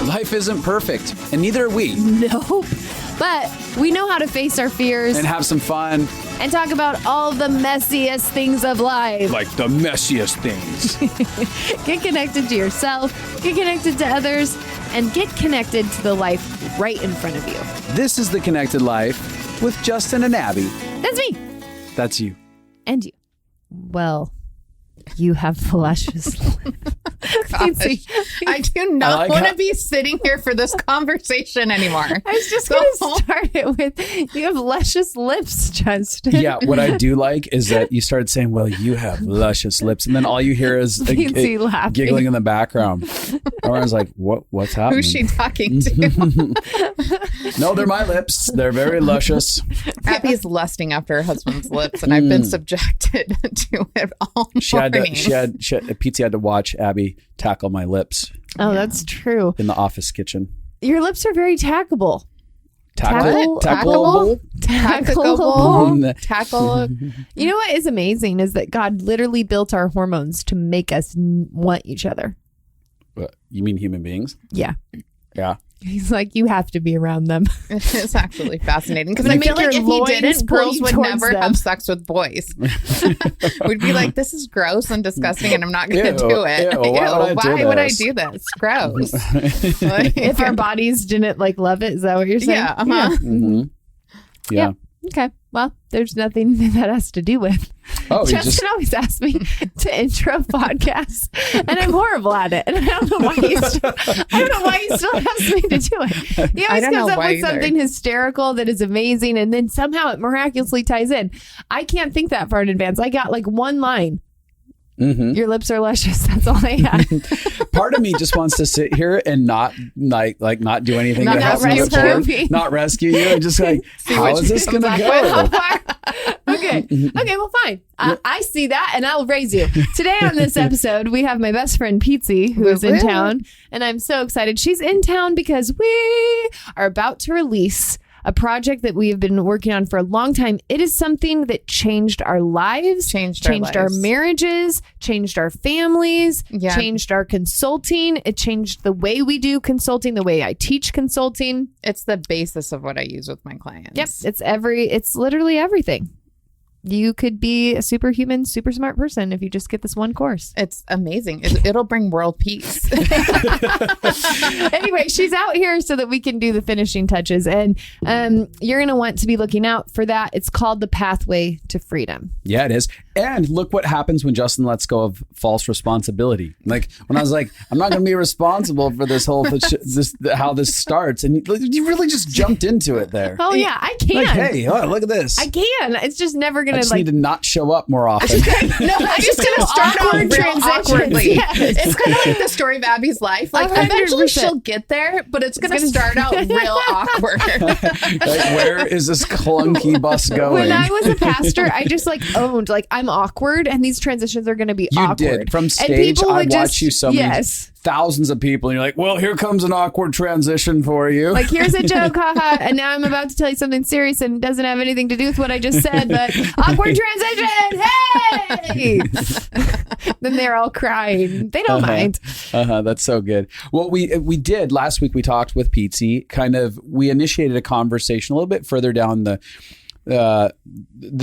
Life isn't perfect, and neither are we. Nope. But we know how to face our fears And have some fun. and talk about all the messiest things of life. Like the messiest things. Get connected to yourself, get connected to others, and get connected to the life right in front of you. This is The Connected Life with Justin and Abby. That's me. That's you. And you. Well, you have luscious lips. I do not want to be sitting here for this conversation anymore. I was just going to start it with, you have luscious lips, Justin. Yeah, what I do like is that you started saying, well, you have luscious lips. And then all you hear is giggling in the background. I was like, what's happening? Who's she talking to? No, they're my lips. They're very luscious. Abby's lusting after her husband's lips, and I've been subjected to it all morning. Pietze had to watch Abby tackle my lips. Oh, that's true. In the office kitchen. Your lips are very tackable. Tackleable? Tackle. You know what is amazing is that God literally built our hormones to make us want each other. You mean human beings? Yeah. Yeah. He's like, you have to be around them. It's actually fascinating because I feel like if he didn't, girls would never have sex with boys. We'd be like, this is gross and disgusting and I'm not going to do it. Ew, why would I do this? Gross. If our bodies didn't love it, is that what you're saying? Yeah. Uh-huh. Yeah. Mm-hmm. Yeah. Okay. Well, there's nothing that has to do with. Oh, Justin always asks me to intro podcasts, and I'm horrible at it. And I don't know why he still asks me to do it. He always comes up with something hysterical that is amazing, and then somehow it miraculously ties in. I can't think that far in advance. I got one line. Mm-hmm. Your lips are luscious. That's all I had. Part of me just wants to sit here and not not do anything not to help me forward, not rescue you, and just how is this going to go? Okay. Well, fine. I see that, and I'll raise you. Today on this episode, we have my best friend Pietze, who is in town, and I'm so excited. She's in town because we are about to release a project that we have been working on for a long time. It is something that changed our lives, changed our marriages, changed our families, changed our consulting. It changed the way we do consulting, the way I teach consulting. It's the basis of what I use with my clients. Yep. It's literally everything. You could be a superhuman, super smart person if you just get this one course. It's amazing. It'll bring world peace. Anyway, she's out here so that we can do the finishing touches. And you're going to want to be looking out for that. It's called The Pathway to Freedom. Yeah, it is. And look what happens when Justin lets go of false responsibility. Like when I was like, I'm not going to be responsible for this whole, how this starts. And you really just jumped into it there. Oh, yeah, I can. Like, hey, look at this. I can. It's just never going to I just need to not show up more often. I'm just going to start out real awkwardly. Yes. It's kind of like the story of Abby's life. Like 100%. Eventually she'll get there, but it's going to start out real awkward. Where is this clunky bus going? When I was a pastor, I just owned, I'm awkward and these transitions are going to be awkward. You did. From stage, I watched you so many thousands of people and you're like, well, here comes an awkward transition for you. Here's a joke, haha, and now I'm about to tell you something serious and it doesn't have anything to do with what I just said, but awkward transition, hey! Then they're all crying. They don't mind. That's so good. Well, we did last week. We talked with Pietze. We initiated a conversation a little bit further down the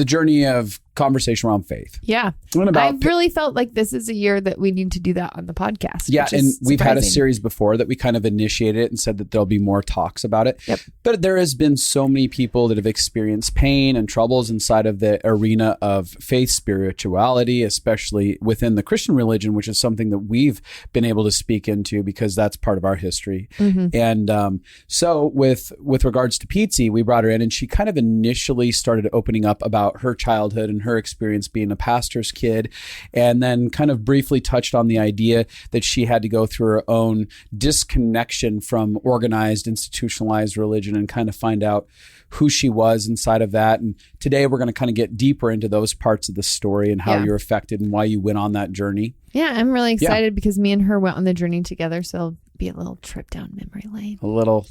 journey of conversation around faith. Yeah. I really felt like this is a year that we need to do that on the podcast. Yeah. And we've had a series before that we kind of initiated it and said that there'll be more talks about it. Yep. But there has been so many people that have experienced pain and troubles inside of the arena of faith spirituality, especially within the Christian religion, which is something that we've been able to speak into because that's part of our history. Mm-hmm. And so with regards to Pietze, we brought her in and she kind of initially started opening up about her childhood and her experience being a pastor's kid, and then kind of briefly touched on the idea that she had to go through her own disconnection from organized, institutionalized religion and kind of find out who she was inside of that. And today we're going to kind of get deeper into those parts of the story and how you're affected and why you went on that journey. Yeah, I'm really excited because me and her went on the journey together. So Maybe a little trip down memory lane. A little.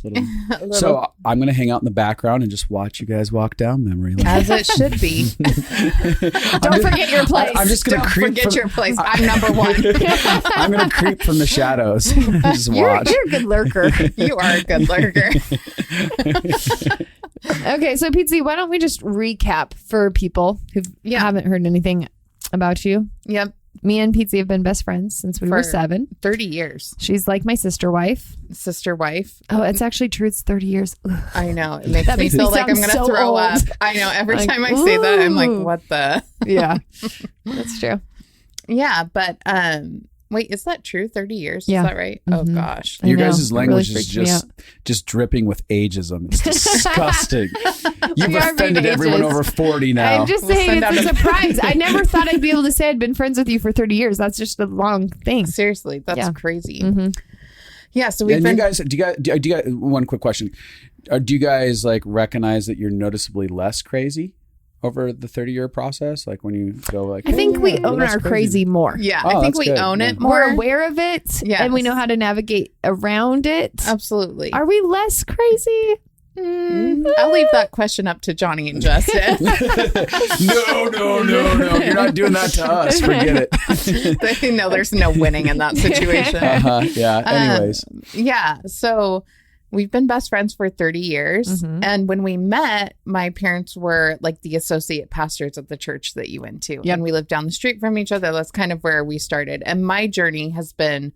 So I'm going to hang out in the background and just watch you guys walk down memory lane. As it should be. Don't forget your place. I'm just going to creep. Forget your place. I'm number one. I'm going to creep from the shadows. Just watch. You're a good lurker. You are a good lurker. Okay, so Pietze, why don't we just recap for people who haven't heard anything about you? Yep. Me and Pietze have been best friends since we were 7. 30 years. She's like my sister wife. Oh, it's actually true. It's 30 years. Ugh. I know. It makes me feel like I'm going to throw up. I know. Every time I say that, I'm like, what the? Yeah, that's true. Yeah, but wait, is that true? 30 years? Yeah. Is that right? Mm-hmm. Oh, gosh. Your guys' language is just dripping with ageism. It's disgusting. You've offended everyone over 40 now. I'm just saying it's a surprise. I never thought I'd be able to say I'd been friends with you for 30 years. That's just a long thing. Seriously, that's crazy. Mm-hmm. Yeah, so we've been... Do you guys, one quick question. Do you guys like recognize that you're noticeably less crazy over the 30-year process? Like when you go like, I think we own our crazy more. Yeah, I think we own it more. We're aware of it, and we know how to navigate around it. Absolutely. Are we less crazy? I'll leave that question up to Johnny and Justin. No. You're not doing that to us. Forget it. No, there's no winning in that situation. Yeah. Anyways. So we've been best friends for 30 years. Mm-hmm. And when we met, my parents were like the associate pastors of the church that you went to. Yep. And we lived down the street from each other. That's kind of where we started. And my journey has been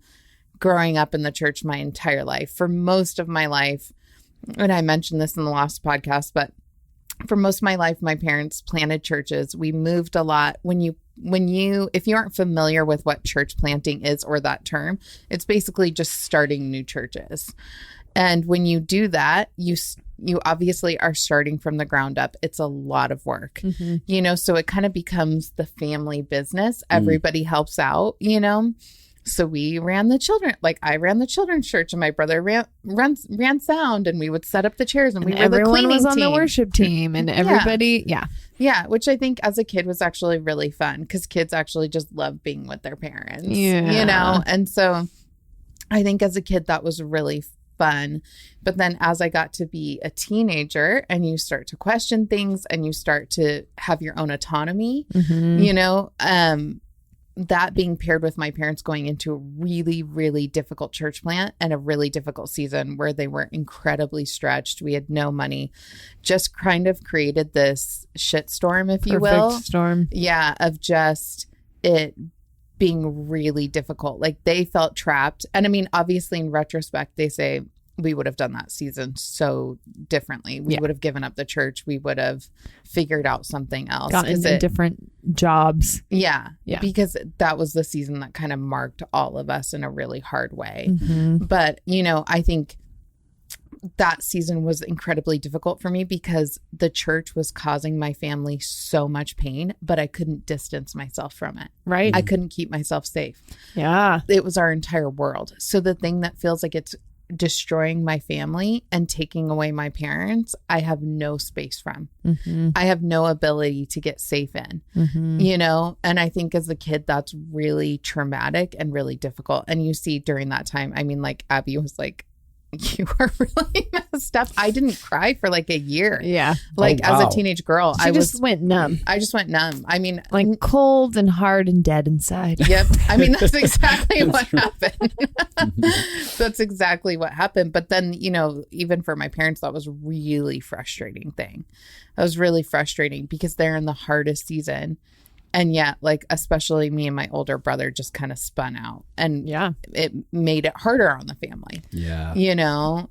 growing up in the church my entire life. For most of my life, and I mentioned this in the last podcast, but for most of my life, my parents planted churches. We moved a lot. If you aren't familiar with what church planting is or that term, it's basically just starting new churches. And when you do that, you obviously are starting from the ground up. It's a lot of work, so it kind of becomes the family business. Everybody helps out, So we ran the children, like I ran the children's church and my brother ran sound, and we would set up the chairs, and we were the cleaning everyone was on team. The worship team, and everybody, Yeah, which I think as a kid was actually really fun because kids actually just love being with their parents, And so I think as a kid that was really fun. But then as I got to be a teenager and you start to question things and you start to have your own autonomy, that being paired with my parents going into a really, really difficult church plant and a really difficult season where they were incredibly stretched. We had no money, just kind of created this shitstorm, if you will. Storm. Yeah, of just it being really difficult. Like they felt trapped. And I mean, obviously in retrospect, they say we would have done that season so differently. We would have given up the church. We would have figured out something else. Got into different jobs. Yeah. Because that was the season that kind of marked all of us in a really hard way. Mm-hmm. But, I think that season was incredibly difficult for me because the church was causing my family so much pain, but I couldn't distance myself from it. Right. I couldn't keep myself safe. Yeah. It was our entire world. So the thing that feels like it's destroying my family and taking away my parents, I have no space from. Mm-hmm. I have no ability to get safe in, and I think as a kid, that's really traumatic and really difficult. And you see during that time, I mean, like Abby was like, you were really messed up. I didn't cry for like a year. Yeah. Like as a teenage girl, I just went numb. I just went numb. I mean, like cold and hard and dead inside. Yep. I mean, that's exactly what happened. That's exactly what happened. But then, even for my parents, that was a really frustrating thing. That was really frustrating because they're in the hardest season. And yet, like, especially me and my older brother just kind of spun out. And it made it harder on the family. Yeah.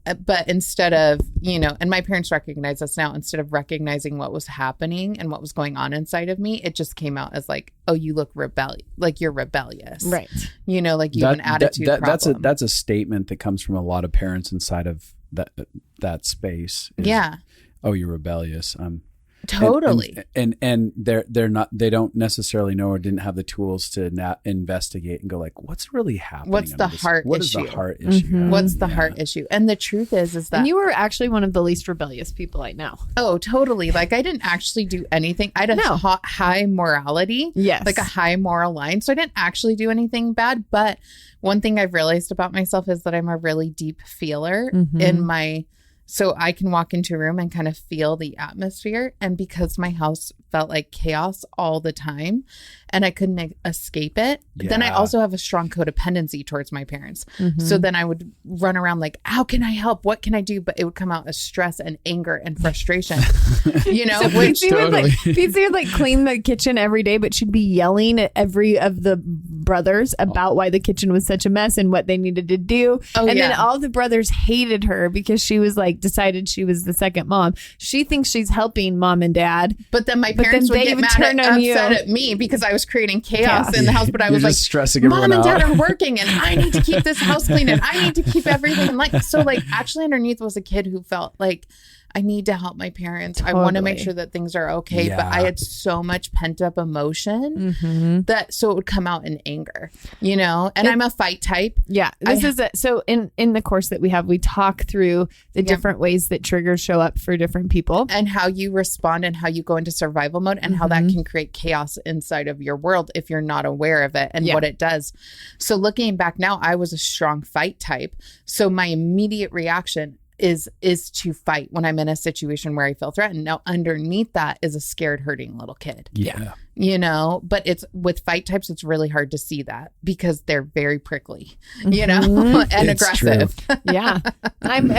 But instead of, and my parents recognize this now, instead of recognizing what was happening and what was going on inside of me, it just came out as like, oh, you look like you're rebellious. Right. Like you have an attitude problem. That's a statement that comes from a lot of parents inside of that space. Oh, you're rebellious. Totally. And they're not, they don't necessarily know or didn't have the tools to investigate and go like, what's really happening? What's the heart What issue? is the heart issue? What's the heart issue? And the truth is that And you were actually one of the least rebellious people I know. Oh, totally. Like I didn't actually do anything. I had a high morality. Yes. Like a high moral line. So I didn't actually do anything bad. But one thing I've realized about myself is that I'm a really deep feeler so I can walk into a room and kind of feel the atmosphere. And because my house felt like chaos all the time and I couldn't escape it, then I also have a strong codependency towards my parents. So then I would run around like, how can I help? What can I do? But it would come out as stress and anger and frustration, you know, So Pietze would like clean the kitchen every day, but she'd be yelling at every of the brothers about why the kitchen was such a mess and what they needed to do. Then all the brothers hated her because she was like decided she was the second mom. She thinks she's helping mom and dad. But then my parents would get upset at me because I was creating chaos in the house. But I was like, stressing mom and dad are working and I need to keep this house clean and I need to keep everything like. So like actually underneath was a kid who felt like I need to help my parents. I want to make sure that things are okay. But I had so much pent up emotion that so it would come out in anger, you know, and I'm a fight type. Yeah. So in the course that we have, we talk through the different ways that triggers show up for different people and how you respond and how you go into survival mode and how that can create chaos inside of your world if you're not aware of it and what it does. So looking back now, I was a strong fight type. So my immediate reaction is to fight when I'm in a situation where I feel threatened. Now, underneath that is a scared, hurting little kid. Yeah. You know, but it's with fight types, it's really hard to see that because they're very prickly, you know, and aggressive. Yeah. I'm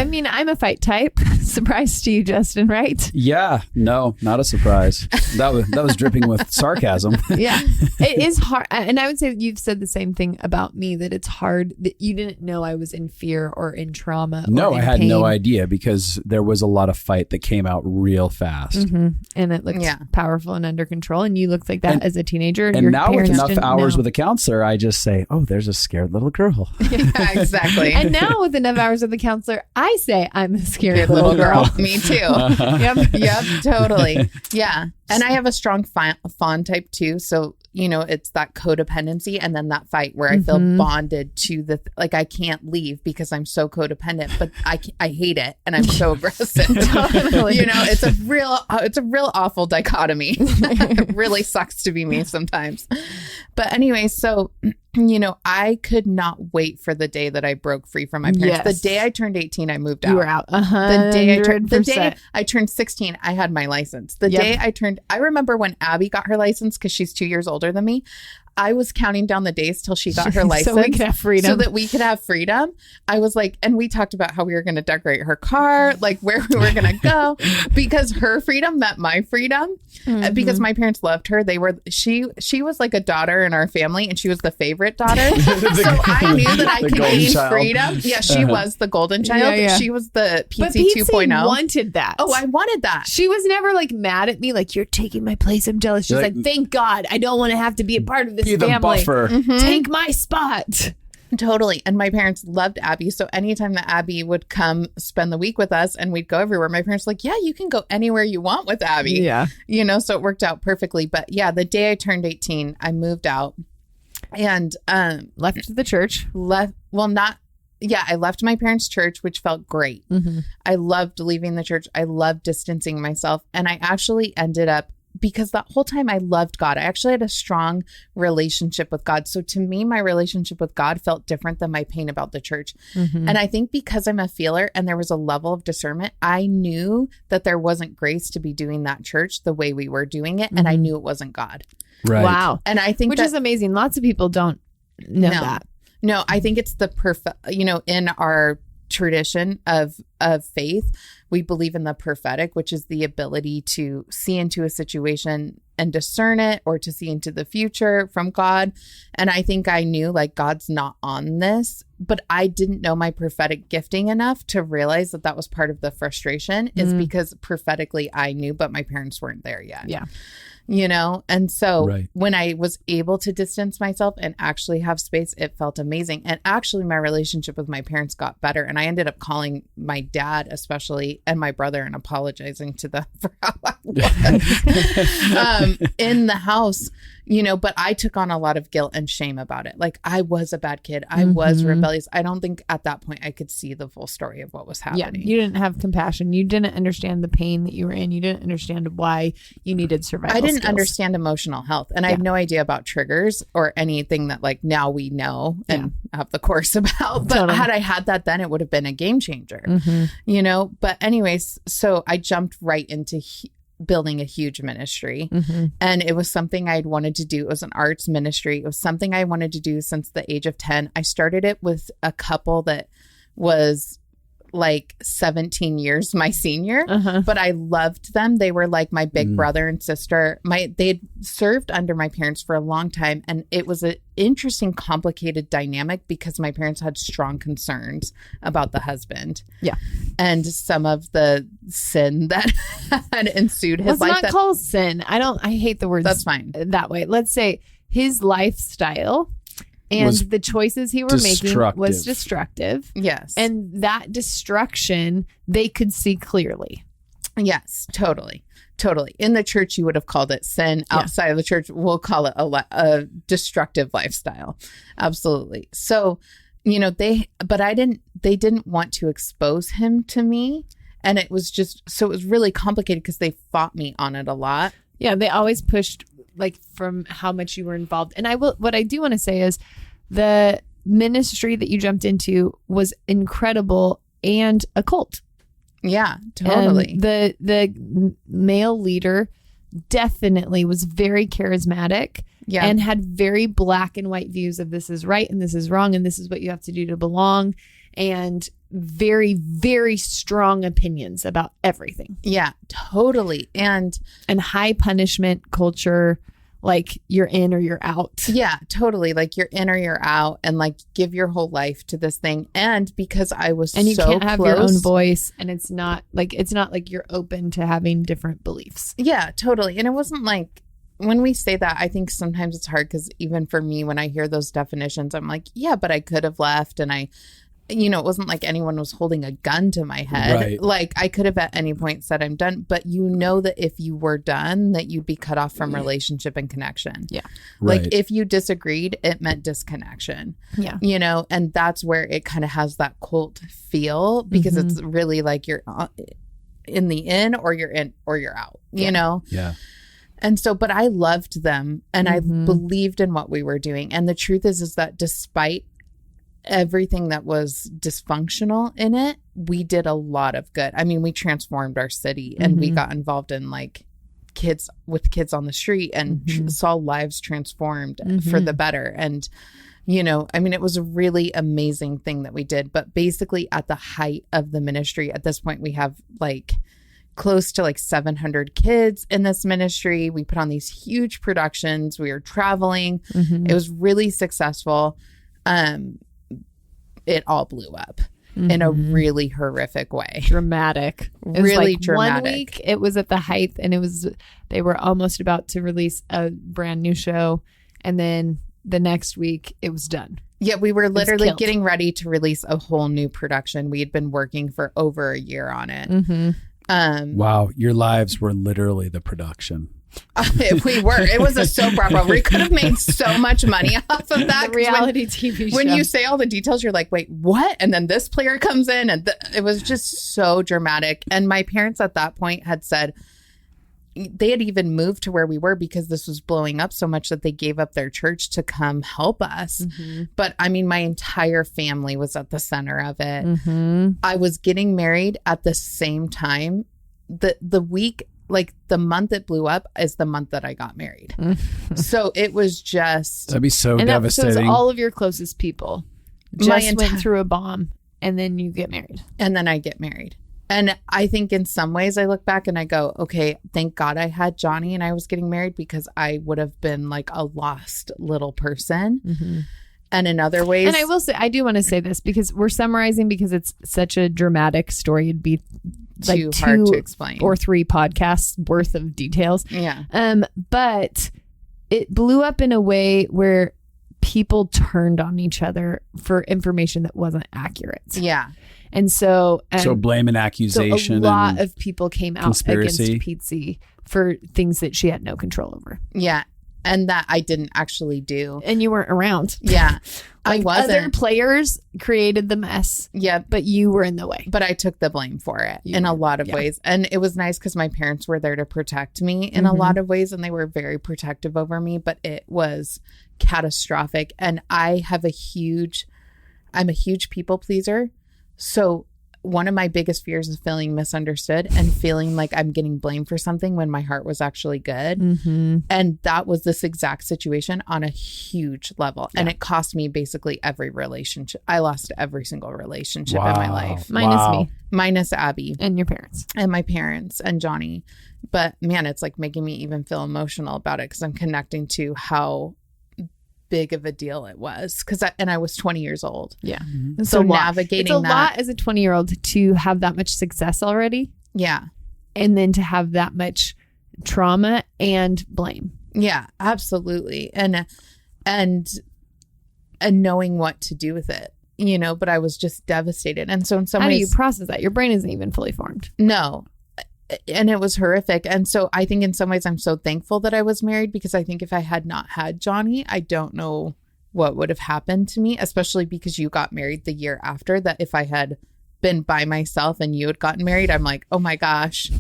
a fight type. Surprise to you, Justin, right? Yeah. No, not a surprise. That was dripping with sarcasm. Yeah. It is hard. And I would say you've said the same thing about me, that it's hard that you didn't know I was in fear or in trauma. No, or in I had pain. no idea because there was a lot of fight that came out real fast. And it looked powerful and under control. And you looked like that as a teenager. And now with enough hours with a counselor, I just say, oh, there's a scared little girl. Yeah, exactly. And now with enough hours with a counselor, I say I'm a scared little girl. Me too. Yep, totally. Yeah. And I have a strong fawn type too. So, you know, it's that codependency and then that fight where I feel bonded to like I can't leave because I'm so codependent, but I hate it and I'm so aggressive. Totally. You know, it's a real awful dichotomy. It really sucks to be me sometimes. But anyway, so you know, I could not wait for the day that I broke free from my parents. Yes. The day I turned 18, I moved out. You were out. The day I turned 16, I had my license. The day I remember when Abby got her license because she's 2 years older than me. I was counting down the days till she got her license. So we could have freedom. So that we could have freedom. I was like, and we talked about how we were going to decorate her car, like where we were going to go, because her freedom meant my freedom. Because my parents loved her. She was like a daughter in our family and she was the favorite daughter. So I knew that I could gain freedom. Yeah, she was the golden child. Yeah. She was the Pietze 2.0. Wanted that. Oh, I wanted that. She was never like mad at me, like, you're taking my place. I'm jealous. She's like, thank God. I don't want to have to be a part of this. Be the family. Buffer. Take my spot. Totally. And my parents loved Abby. So anytime that Abby would come spend the week with us and we'd go everywhere, my parents were like, yeah, you can go anywhere you want with Abby. Yeah. You know, so it worked out perfectly. But yeah, the day I turned 18, I moved out and left the church. I left my parents' church, which felt great. I loved leaving the church. I loved distancing myself. And I actually ended up, because that whole time I loved God. I actually had a strong relationship with God. So to me, my relationship with God felt different than my pain about the church. And I think because I'm a feeler and there was a level of discernment, I knew that there wasn't grace to be doing that church the way we were doing it. And I knew it wasn't God. Right. Wow. And I think which is amazing. Lots of people don't know that. No, I think it's the perfect, you know, in our tradition of faith, we believe in the prophetic, which is the ability to see into a situation and discern it, or to see into the future from God. And I think I knew like God's not on this, but I didn't know my prophetic gifting enough to realize that that was part of the frustration is because prophetically I knew, but my parents weren't there yet. Yeah. You know, and so when I was able to distance myself and actually have space, it felt amazing. And actually my relationship with my parents got better. And I ended up calling my dad, especially, and my brother, and apologizing to them for how I in the house, you know, but I took on a lot of guilt and shame about it. Like I was a bad kid. I was rebellious. I don't think at that point I could see the full story of what was happening. Yeah, you didn't have compassion. You didn't understand the pain that you were in. You didn't understand why you needed survival I didn't skills. understand emotional health. And I have no idea about triggers or anything that like now we know and have the course about. But had I had that then, it would have been a game changer, you know? But anyways, so I jumped right into building a huge ministry. And it was something I'd wanted to do. It was an arts ministry. It was something I wanted to do since the age of 10. I started it with a couple that was like 17 years my senior, but I loved them. They were like my big brother and sister. They'd served under my parents for a long time, and it was an interesting, complicated dynamic because my parents had strong concerns about the husband. Yeah. And some of the sin that had ensued his life. Let's not call sin. I hate the word. That's fine. That way. Let's say his lifestyle and the choices he were making was destructive. Yes. And that destruction, they could see clearly. Yes, totally. Totally. In the church, you would have called it sin. Outside of the church, we'll call it a destructive lifestyle. Absolutely. So, you know, they didn't want to expose him to me. And it was so it was really complicated because they fought me on it a lot. Yeah. They always pushed like from how much you were involved. And what I do want to say is the ministry that you jumped into was incredible and a cult. Yeah, totally. And the male leader definitely was very charismatic and had very black and white views of this is right and this is wrong and this is what you have to do to belong, and very, very strong opinions about everything. Yeah, totally. And high punishment culture, like you're in or you're out. Yeah, totally. Like you're in or you're out, and like give your whole life to this thing. And because I was and you so can't have close, your own voice, and it's not like you're open to having different beliefs. Yeah, totally. And it wasn't like, when we say that, I think sometimes it's hard because even for me, when I hear those definitions, I'm like, yeah, but I could have left, and it wasn't like anyone was holding a gun to my head. Right. Like I could have at any point said I'm done, but you know that if you were done, that you'd be cut off from relationship and connection. Yeah. Like Right. if you disagreed, it meant disconnection. Yeah. You know, and that's where it kind of has that cult feel because it's really like you're in the in or you're in or you're out, you know? Yeah. And so, but I loved them and I believed in what we were doing. And the truth is that despite everything that was dysfunctional in it, we did a lot of good. I mean, we transformed our city and we got involved in like kids on the street and saw lives transformed for the better. And, you know, I mean, it was a really amazing thing that we did. But basically at the height of the ministry, at this point, we have like close to like 700 kids in this ministry. We put on these huge productions. We were traveling. It was really successful. It all blew up in a really horrific way. Dramatic. It Really was like dramatic. 1 week, it was at the height, and they were almost about to release a brand new show. And then the next week it was done. Yeah, we were literally killed. getting ready to release a whole new production. We had been working for over a year on it. Wow. Your lives were literally the production. We were. It was a soap opera. We could have made so much money off of that. The reality TV show. When you say all the details, you're like, wait, what? And then this player comes in, and it was just so dramatic. And my parents at that point had said they had even moved to where we were because this was blowing up so much that they gave up their church to come help us. But I mean, my entire family was at the center of it. I was getting married at the same time. The week, like the month it blew up is the month that I got married. So it was just... That'd be so and devastating. So all of your closest people just went through a bomb, and then you get married. And then I get married. And I think in some ways I look back and I go, okay, thank God I had Johnny and I was getting married because I would have been like a lost little person. And in other ways... And I will say, I do want to say this because we're summarizing because it's such a dramatic story. It'd be like too hard to explain. Or 3 podcasts worth of details. Yeah. But it blew up in a way where people turned on each other for information that wasn't accurate. Yeah. And so blame and accusation. So a lot of people came out conspiracy against Pietze for things that she had no control over. Yeah. And that I didn't actually do. And you weren't around. Yeah. Like I wasn't. Other players created the mess. Yeah. But you were in the way. But I took the blame for it in a lot of ways. And it was nice because my parents were there to protect me in a lot of ways. And they were very protective over me. But it was catastrophic. And I'm a huge people pleaser. So one of my biggest fears is feeling misunderstood and feeling like I'm getting blamed for something when my heart was actually good. And that was this exact situation on a huge level. And it cost me basically every relationship. I lost every single relationship in my life. Minus me. Minus Abby. And your parents. And my parents and Johnny. But man, it's like making me even feel emotional about it because I'm connecting to how big of a deal it was and I was 20 years old. Yeah. So navigating it's a lot as a 20-year-old to have that much success already. Yeah. And then to have that much trauma and blame. Yeah, absolutely. And knowing what to do with it, but I was just devastated. And so in some ways, how do you process that? Your brain isn't even fully formed. No. And it was horrific. And so I think in some ways I'm so thankful that I was married because I think if I had not had Johnny, I don't know what would have happened to me, especially because you got married the year after. That if I had been by myself and you had gotten married, I'm like, oh my gosh,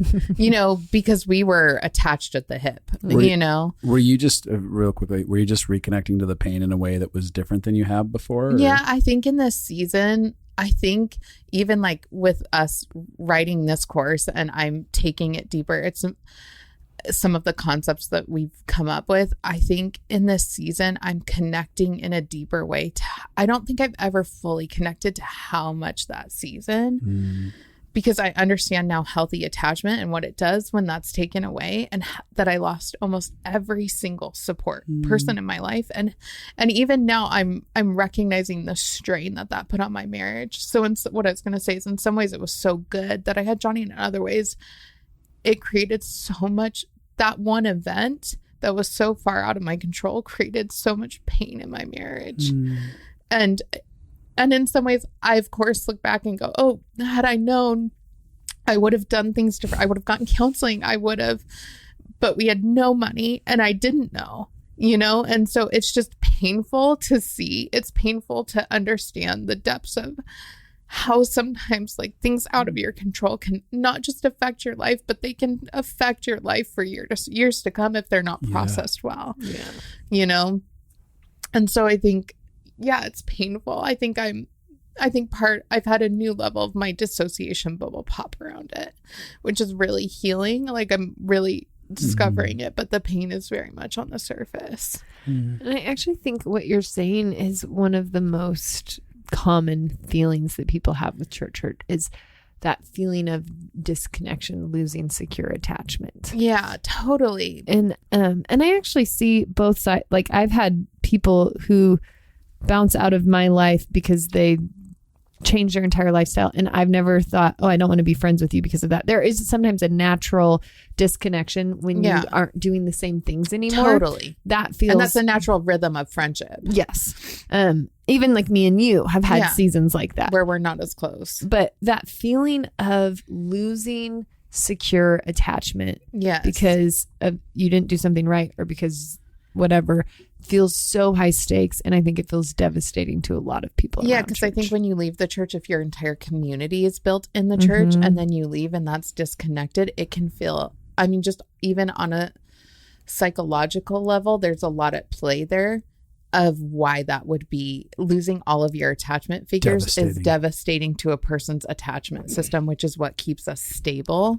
because we were attached at the hip, Were you just, real quickly, reconnecting to the pain in a way that was different than you have before? Or? Yeah, I think in this season, I think even like with us writing this course and I'm taking it deeper, it's some of the concepts that we've come up with. I think in this season, I'm connecting in a deeper way. I don't think I've ever fully connected to how much that season, because I understand now healthy attachment and what it does when that's taken away, and that I lost almost every single support person in my life. And even now I'm recognizing the strain that put on my marriage. So what I was going to say is in some ways it was so good that I had Johnny, and in other ways it created so much. That one event that was so far out of my control created so much pain in my marriage. And in some ways, I, of course, look back and go, oh, had I known, I would have done things different. I would have gotten counseling. But we had no money and I didn't know, And so it's just painful to see. It's painful to understand the depths of how sometimes like things out of your control can not just affect your life, but they can affect your life for years to come if they're not processed well. Yeah. And so I think, it's painful. I think I've had a new level of my dissociation bubble pop around it, which is really healing. Like I'm really discovering it, but the pain is very much on the surface. And I actually think what you're saying is one of the most common feelings that people have with church hurt is that feeling of disconnection, losing secure attachment. Yeah, totally. And I actually see both sides. Like I've had people who bounce out of my life because they change their entire lifestyle, and I've never thought, oh, I don't want to be friends with you because of that. There is sometimes a natural disconnection when you aren't doing the same things anymore. Totally. That feels, and that's the natural rhythm of friendship. Yes. Even like me and you have had seasons like that where we're not as close. But that feeling of losing secure attachment, because of you didn't do something right or because whatever, feels so high stakes, and I think it feels devastating to a lot of people. Yeah, because I think when you leave the church, if your entire community is built in the church and then you leave and that's disconnected, it can feel, just even on a psychological level, there's a lot at play there of why that would be. Losing all of your attachment figures is devastating to a person's attachment system, which is what keeps us stable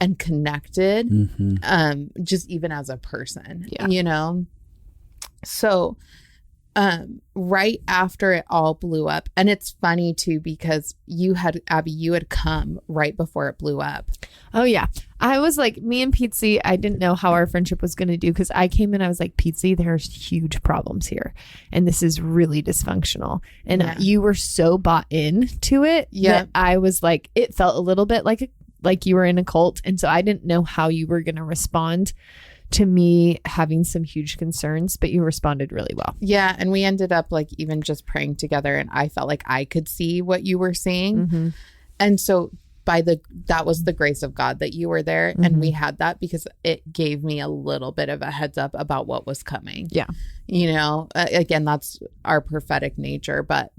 and connected, just even as a person, So right after it all blew up, and it's funny too, because Abby, you had come right before it blew up. Oh yeah. I was like, me and Pietze, I didn't know how our friendship was going to do, because I came in, I was like, Pietze, there's huge problems here, and this is really dysfunctional. And you were so bought in to it that I was like, it felt a little bit like you were in a cult. And so I didn't know how you were going to respond to me having some huge concerns, but you responded really well. Yeah. And we ended up like even just praying together, and I felt like I could see what you were seeing. And so that was the grace of God that you were there. And we had that because it gave me a little bit of a heads up about what was coming. Yeah. Again, that's our prophetic nature. But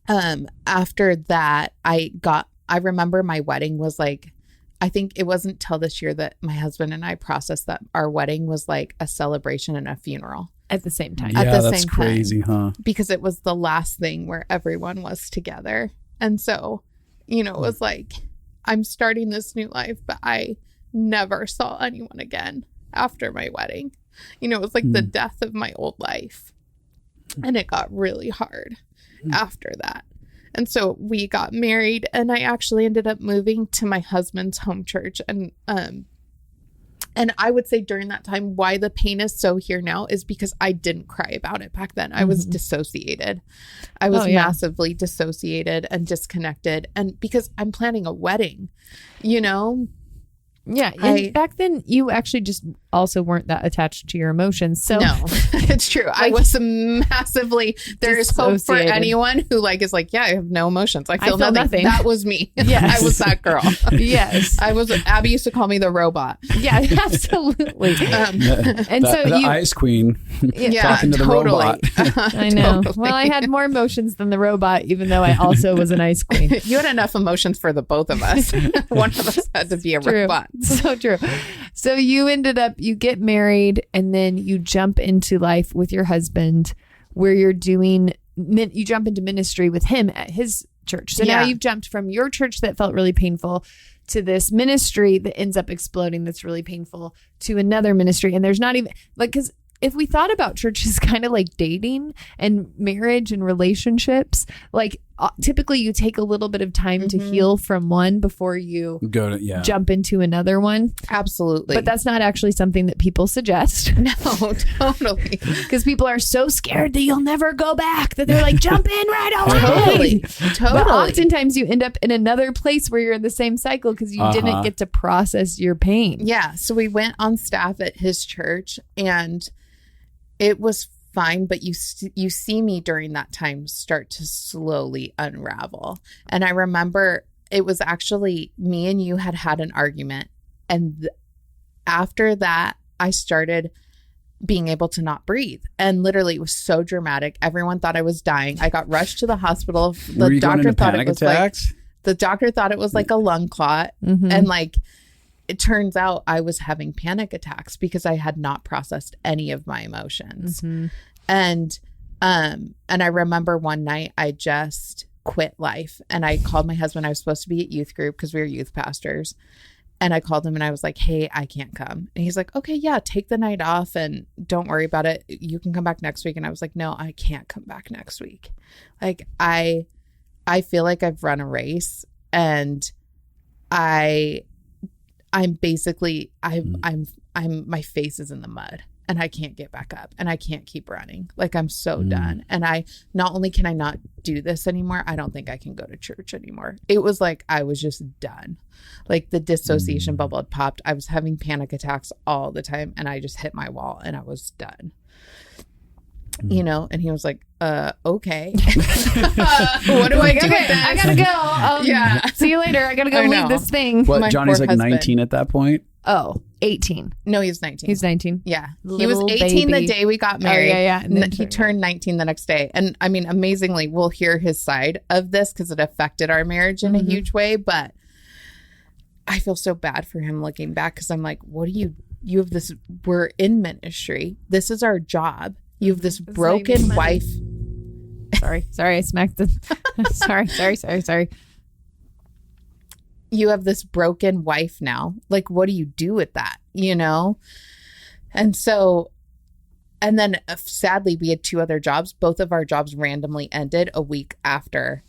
after that, I remember my wedding was like, I think it wasn't till this year that my husband and I processed that our wedding was like a celebration and a funeral. At the same time. Yeah, At the that's same crazy, huh? Because it was the last thing where everyone was together. And so, it was like, I'm starting this new life, but I never saw anyone again after my wedding. It was like the death of my old life. And it got really hard after that. And so we got married, and I actually ended up moving to my husband's home church. And I would say during that time, why the pain is so here now is because I didn't cry about it back then. I was dissociated. I was massively dissociated and disconnected. And because I'm planning a wedding, Yeah. And back then, you actually just also weren't that attached to your emotions. So no, it's true. I was massively, there is hope for anyone who is like, yeah, I have no emotions. I feel nothing. That was me. Yes. I was that girl. Yes. Abby used to call me the robot. Yeah, absolutely. The ice queen talking to the robot. I know. Totally. Well, I had more emotions than the robot, even though I also was an ice queen. You had enough emotions for the both of us. One of us had to be a robot. So true. So you get married, and then you jump into life with your husband where you jump into ministry with him at his church. So now you've jumped from your church that felt really painful to this ministry that ends up exploding that's really painful to another ministry. And there's not even because if we thought about church as kind of like dating and marriage and relationships, typically you take a little bit of time to heal from one before you jump into another one. Absolutely. But that's not actually something that people suggest. No, totally. Because people are so scared that you'll never go back that they're like, jump in right away. Totally. But oftentimes you end up in another place where you're in the same cycle because you didn't get to process your pain. Yeah. So we went on staff at his church, and it was fine, but you see me during that time start to slowly unravel. And I remember it was actually me and you had an argument. And after that, I started being able to not breathe. And literally it was so dramatic. Everyone thought I was dying. I got rushed to the hospital. The doctor thought it was like a lung clot. And it turns out I was having panic attacks because I had not processed any of my emotions. And I remember one night I just quit life, and I called my husband. I was supposed to be at youth group because we were youth pastors. And I called him and I was like, hey, I can't come. And he's like, okay, yeah, take the night off and don't worry about it. You can come back next week. And I was like, no, I can't come back next week. I feel like I've run a race, and I'm basically, my face is in the mud, and I can't get back up, and I can't keep running. I'm so done. And not only can I not do this anymore, I don't think I can go to church anymore. It was like, I was just done. The dissociation bubble had popped. I was having panic attacks all the time, and I just hit my wall, and I was done. And he was like, okay. What do I do with this? I gotta go. See you later. I gotta go leave this thing. What, Johnny's 19 at that point? Oh, 18. No, he was 19. He's 19. Yeah. He was 18 the day we got married. And then he turned 19 the next day. And I mean, amazingly, we'll hear his side of this because it affected our marriage in a huge way. But I feel so bad for him looking back, because I'm like, what do you have this, we're in ministry. This is our job. You have this broken wife. Sorry, I smacked the. Sorry. You have this broken wife now. What do you do with that? And so, and then sadly, we had 2 other jobs. Both of our jobs randomly ended a week after.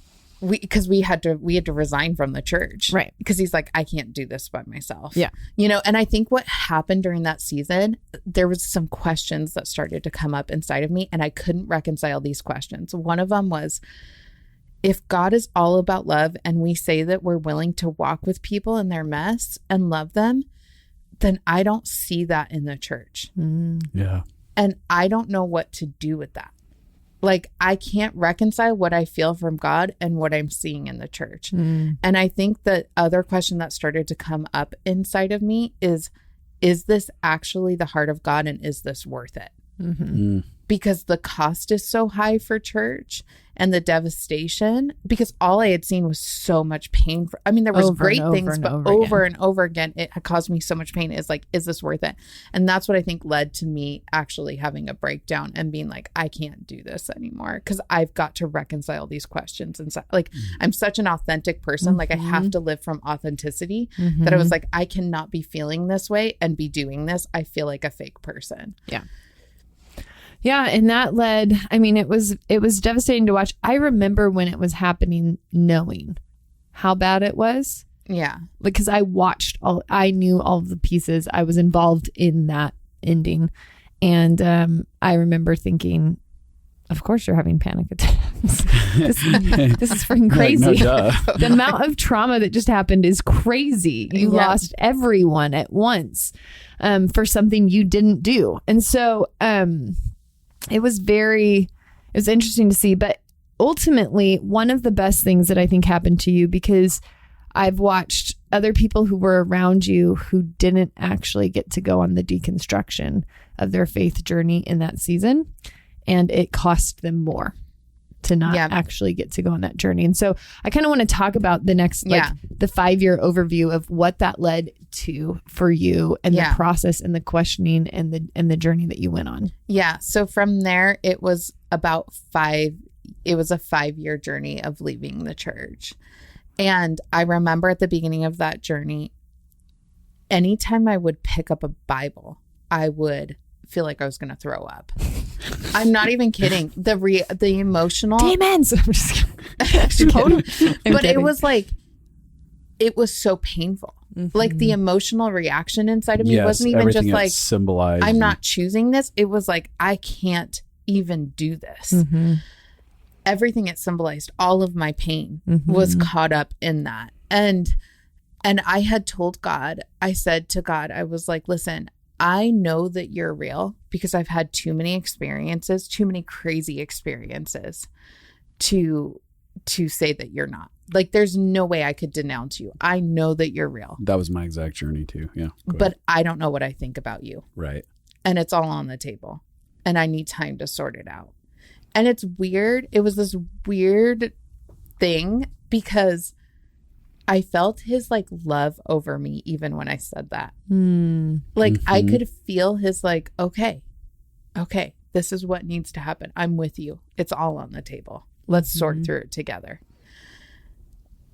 Because we had to resign from the church. Right. Because he's like, I can't do this by myself. Yeah. And I think what happened during that season, there was some questions that started to come up inside of me, and I couldn't reconcile these questions. One of them was, if God is all about love, and we say that we're willing to walk with people in their mess and love them, then I don't see that in the church. Yeah. And I don't know what to do with that. Like, I can't reconcile what I feel from God and what I'm seeing in the church. And I think the other question that started to come up inside of me is this actually the heart of God, and is this worth it? Because the cost is so high for church, and the devastation, because all I had seen was so much pain. There was great things, but over and over again, it had caused me so much pain. Is like, is this worth it? And that's what I think led to me actually having a breakdown and being like, I can't do this anymore, because I've got to reconcile these questions. And so, like, I'm such an authentic person. Like, I have to live from authenticity, that I was like, I cannot be feeling this way and be doing this. I feel like a fake person. Yeah. And that led, it was devastating to watch. I remember when it was happening, knowing how bad it was. Yeah. Because I knew all of the pieces. I was involved in that ending. And I remember thinking, of course you're having panic attacks. This is freaking crazy. Like, no, the amount of trauma that just happened is crazy. You lost everyone at once for something you didn't do. And so it was interesting to see. But ultimately, one of the best things that I think happened to you, because I've watched other people who were around you who didn't actually get to go on the deconstruction of their faith journey in that season. And it cost them more to not actually get to go on that journey. And so I kind of want to talk about the next, the 5-year overview of what that led to for you, and the process and the questioning and the journey that you went on. Yeah. So from there, it was about it was a 5-year journey of leaving the church. And I remember at the beginning of that journey, anytime I would pick up a Bible, I would feel like I was going to throw up. I'm not even kidding. The emotional demons. I'm just totally. But it was like, it was so painful. Like, the emotional reaction inside of me wasn't even just like, symbolized. I'm not choosing this. It was like, I can't even do this. Everything it symbolized, all of my pain was caught up in that. And I had told God, I said to God, I was like, listen, I know that you're real, because I've had too many experiences, too many crazy experiences to say that you're not. Like, there's no way I could denounce you. I know that you're real. That was my exact journey too. Yeah. But I don't know what I think about you. Right. And it's all on the table, and I need time to sort it out. And it's weird. It was this weird thing, because I felt his like love over me even when I said that. Like, I could feel his like, okay, this is what needs to happen. I'm with you. It's all on the table. Let's sort through it together.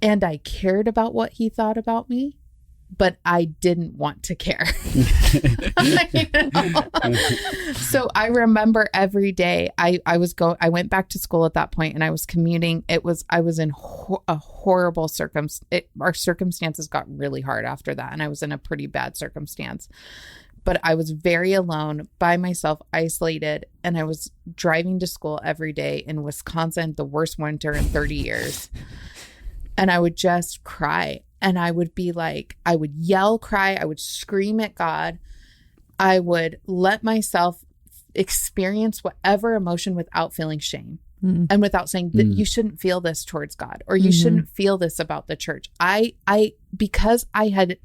And I cared about what he thought about me, but I didn't want to care. So I remember every day I went back to school at that point, and I was commuting. I was in a horrible our circumstances got really hard after that. And I was in a pretty bad circumstance, but I was very alone, by myself, isolated. And I was driving to school every day in Wisconsin, the worst winter in 30 years. And I would just cry. And I would be like, I would yell, cry. I would scream at God. I would let myself experience whatever emotion without feeling shame and without saying that you shouldn't feel this towards God, or you shouldn't feel this about the church. Because I had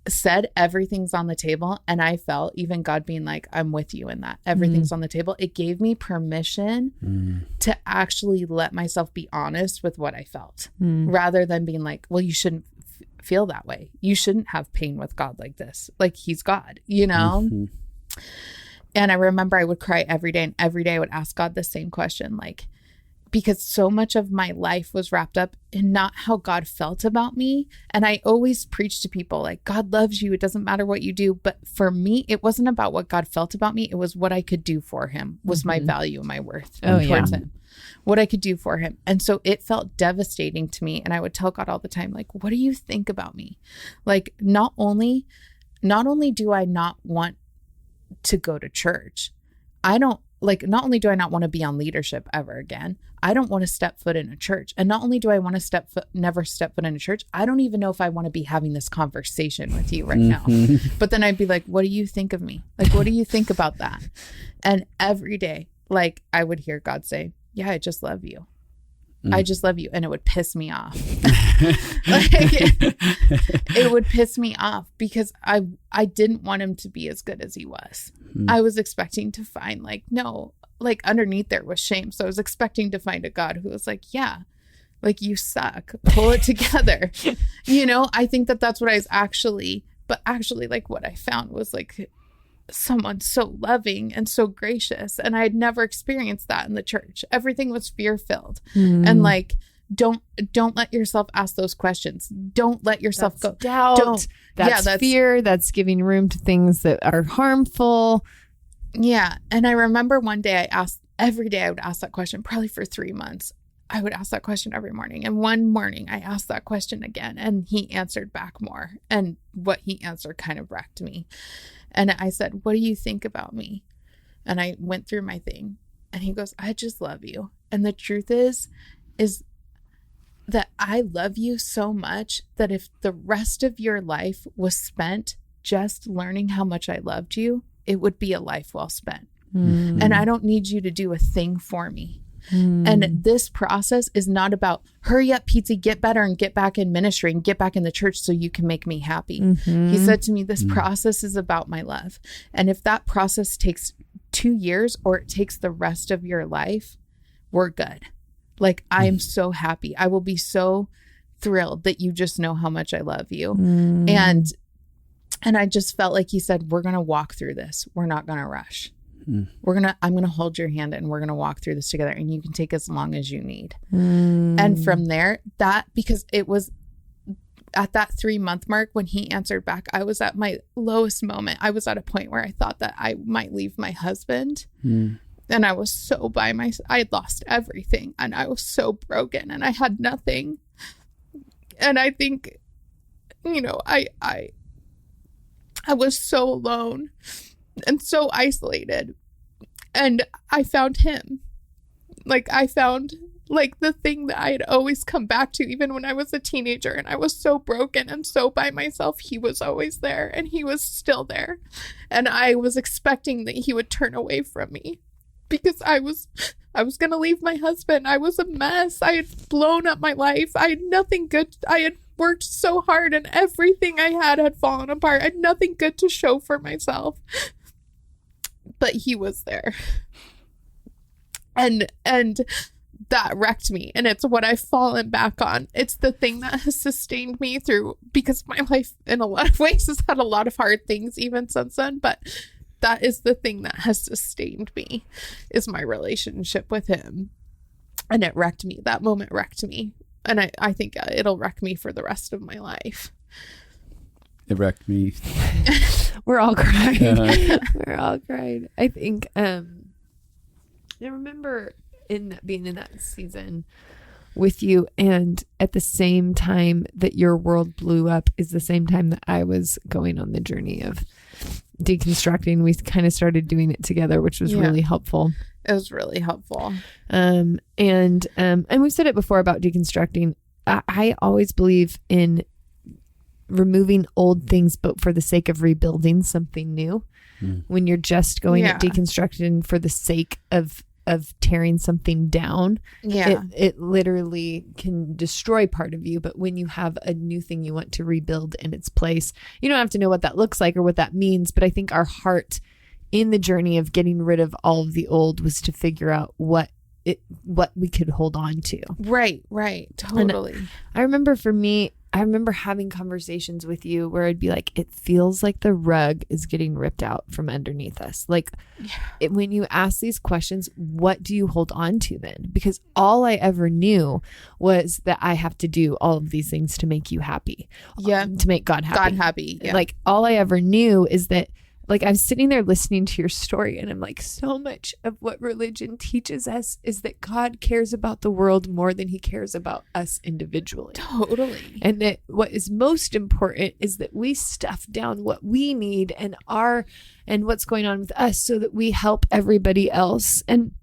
said everything's on the table, and I felt even God being like, I'm with you in that. Everything's on the table. It gave me permission to actually let myself be honest with what I felt, rather than being like, well, you shouldn't feel that way. You shouldn't have pain with God like this. Like, he's God, you know? And I remember I would cry every day, and every day I would ask God the same question, like, because so much of my life was wrapped up in not how God felt about me. And I always preach to people like, God loves you. It doesn't matter what you do. But for me, it wasn't about what God felt about me. It was what I could do for him, was my value and my worth towards him, what I could do for him. And so it felt devastating to me. And I would tell God all the time, like, what do you think about me? Like, not only do I not want to go to church, not only do I not want to be on leadership ever again, I don't want to step foot in a church. And not only do I want to never step foot in a church, I don't even know if I want to be having this conversation with you right now. But then I'd be like, what do you think of me? Like, what do you think about that? And every day, like I would hear God say, yeah, I just love you. I just love you. And it would piss me off. Like, it would piss me off because I didn't want him to be as good as he was. I was expecting to find like, no, like underneath there was shame. So I was expecting to find a God who was like, yeah, like you suck, pull it together. You know, I think that that's what I was actually like what I found was like someone so loving and so gracious, and I had never experienced that in the church. Everything was fear-filled. And like don't let yourself ask those questions. Don't let yourself go doubt. That's fear. That's giving room to things that are harmful. Yeah. And I remember one day every day I would ask that question, probably for 3 months. I would ask that question every morning. And one morning I asked that question again, and he answered back more. And what he answered kind of wrecked me. And I said, what do you think about me? And I went through my thing, and he goes, I just love you. And the truth is that I love you so much that if the rest of your life was spent just learning how much I loved you, it would be a life well spent. And I don't need you to do a thing for me. And this process is not about hurry up, Pietze, get better and get back in ministry and get back in the church so you can make me happy. He said to me, this process is about my love. And if that process takes 2 years or it takes the rest of your life, we're good. Like, I am so happy. I will be so thrilled that you just know how much I love you. And I just felt like he said, we're going to walk through this. We're not going to rush. I'm going to hold your hand and we're going to walk through this together, and you can take as long as you need. And from there, because it was at that 3-month mark when he answered back, I was at my lowest moment. I was at a point where I thought that I might leave my husband. And I was so I had lost everything, and I was so broken, and I had nothing. And I think, you know, I was so alone and so isolated, and I found him. Like, I found like the thing that I had always come back to, even when I was a teenager and I was so broken and so by myself. He was always there, and he was still there. And I was expecting that he would turn away from me because I was going to leave my husband. I was a mess. I had blown up my life. I had nothing good. I had worked so hard, and everything I had fallen apart. I had nothing good to show for myself. But he was there. And that wrecked me. And it's what I've fallen back on. It's the thing that has sustained me through, because my life in a lot of ways has had a lot of hard things even since then. But that is the thing that has sustained me, is my relationship with him. And it wrecked me. That moment wrecked me. And I think it'll wreck me for the rest of my life. It wrecked me. We're all crying. We're all crying. I think, I remember being in that season with you, and at the same time that your world blew up is the same time that I was going on the journey of deconstructing. We kind of started doing it together, which was really helpful. It was really helpful. And we've said it before about deconstructing. I always believe in removing old things, but for the sake of rebuilding something new. When you're just going at deconstruction for the sake of tearing something down, it literally can destroy part of you. But when you have a new thing you want to rebuild in its place, you don't have to know what that looks like or what that means. But I think our heart in the journey of getting rid of all of the old was to figure out what we could hold on to. Right. Totally. And I remember for me, I remember having conversations with you where I'd be like, it feels like the rug is getting ripped out from underneath us. Like, when you ask these questions, what do you hold on to then? Because all I ever knew was that I have to do all of these things to make you happy. To make God happy. Yeah. Like, all I ever knew is that, like, I'm sitting there listening to your story, and I'm like, so much of what religion teaches us is that God cares about the world more than he cares about us individually. Totally. And that what is most important is that we stuff down what we need and what's going on with us so that we help everybody else. And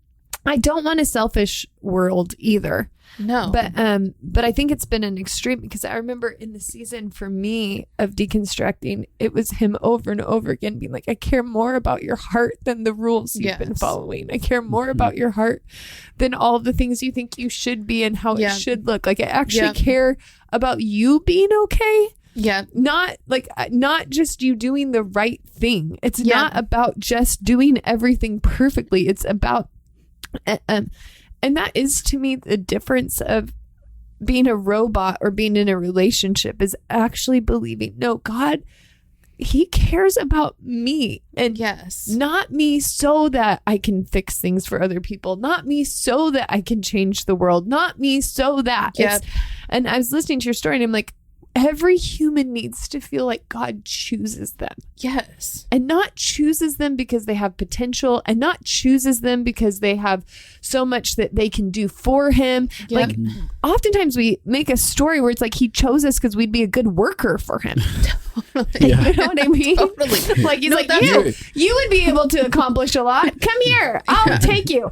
I don't want a selfish world either. No. But I think it's been an extreme, because I remember in the season for me of deconstructing, it was him over and over again being like, I care more about your heart than the rules you've been following. I care more about your heart than all the things you think you should be and how it should look. Like, I actually care about you being okay. Yeah. Not just you doing the right thing. It's not about just doing everything perfectly. It's about, and that is, to me, the difference of being a robot or being in a relationship, is actually believing, no, God, he cares about me, and not me so that I can fix things for other people, not me so that I can change the world, not me so that. And I was listening to your story and I'm like, every human needs to feel like God chooses them. Yes. And not chooses them because they have potential, and not chooses them because they have so much that they can do for him. Yep. Like, oftentimes we make a story where it's like he chose us because we'd be a good worker for him. You know what I mean? Totally. Like, he's like, you would be able to accomplish a lot. Come here. I'll take you.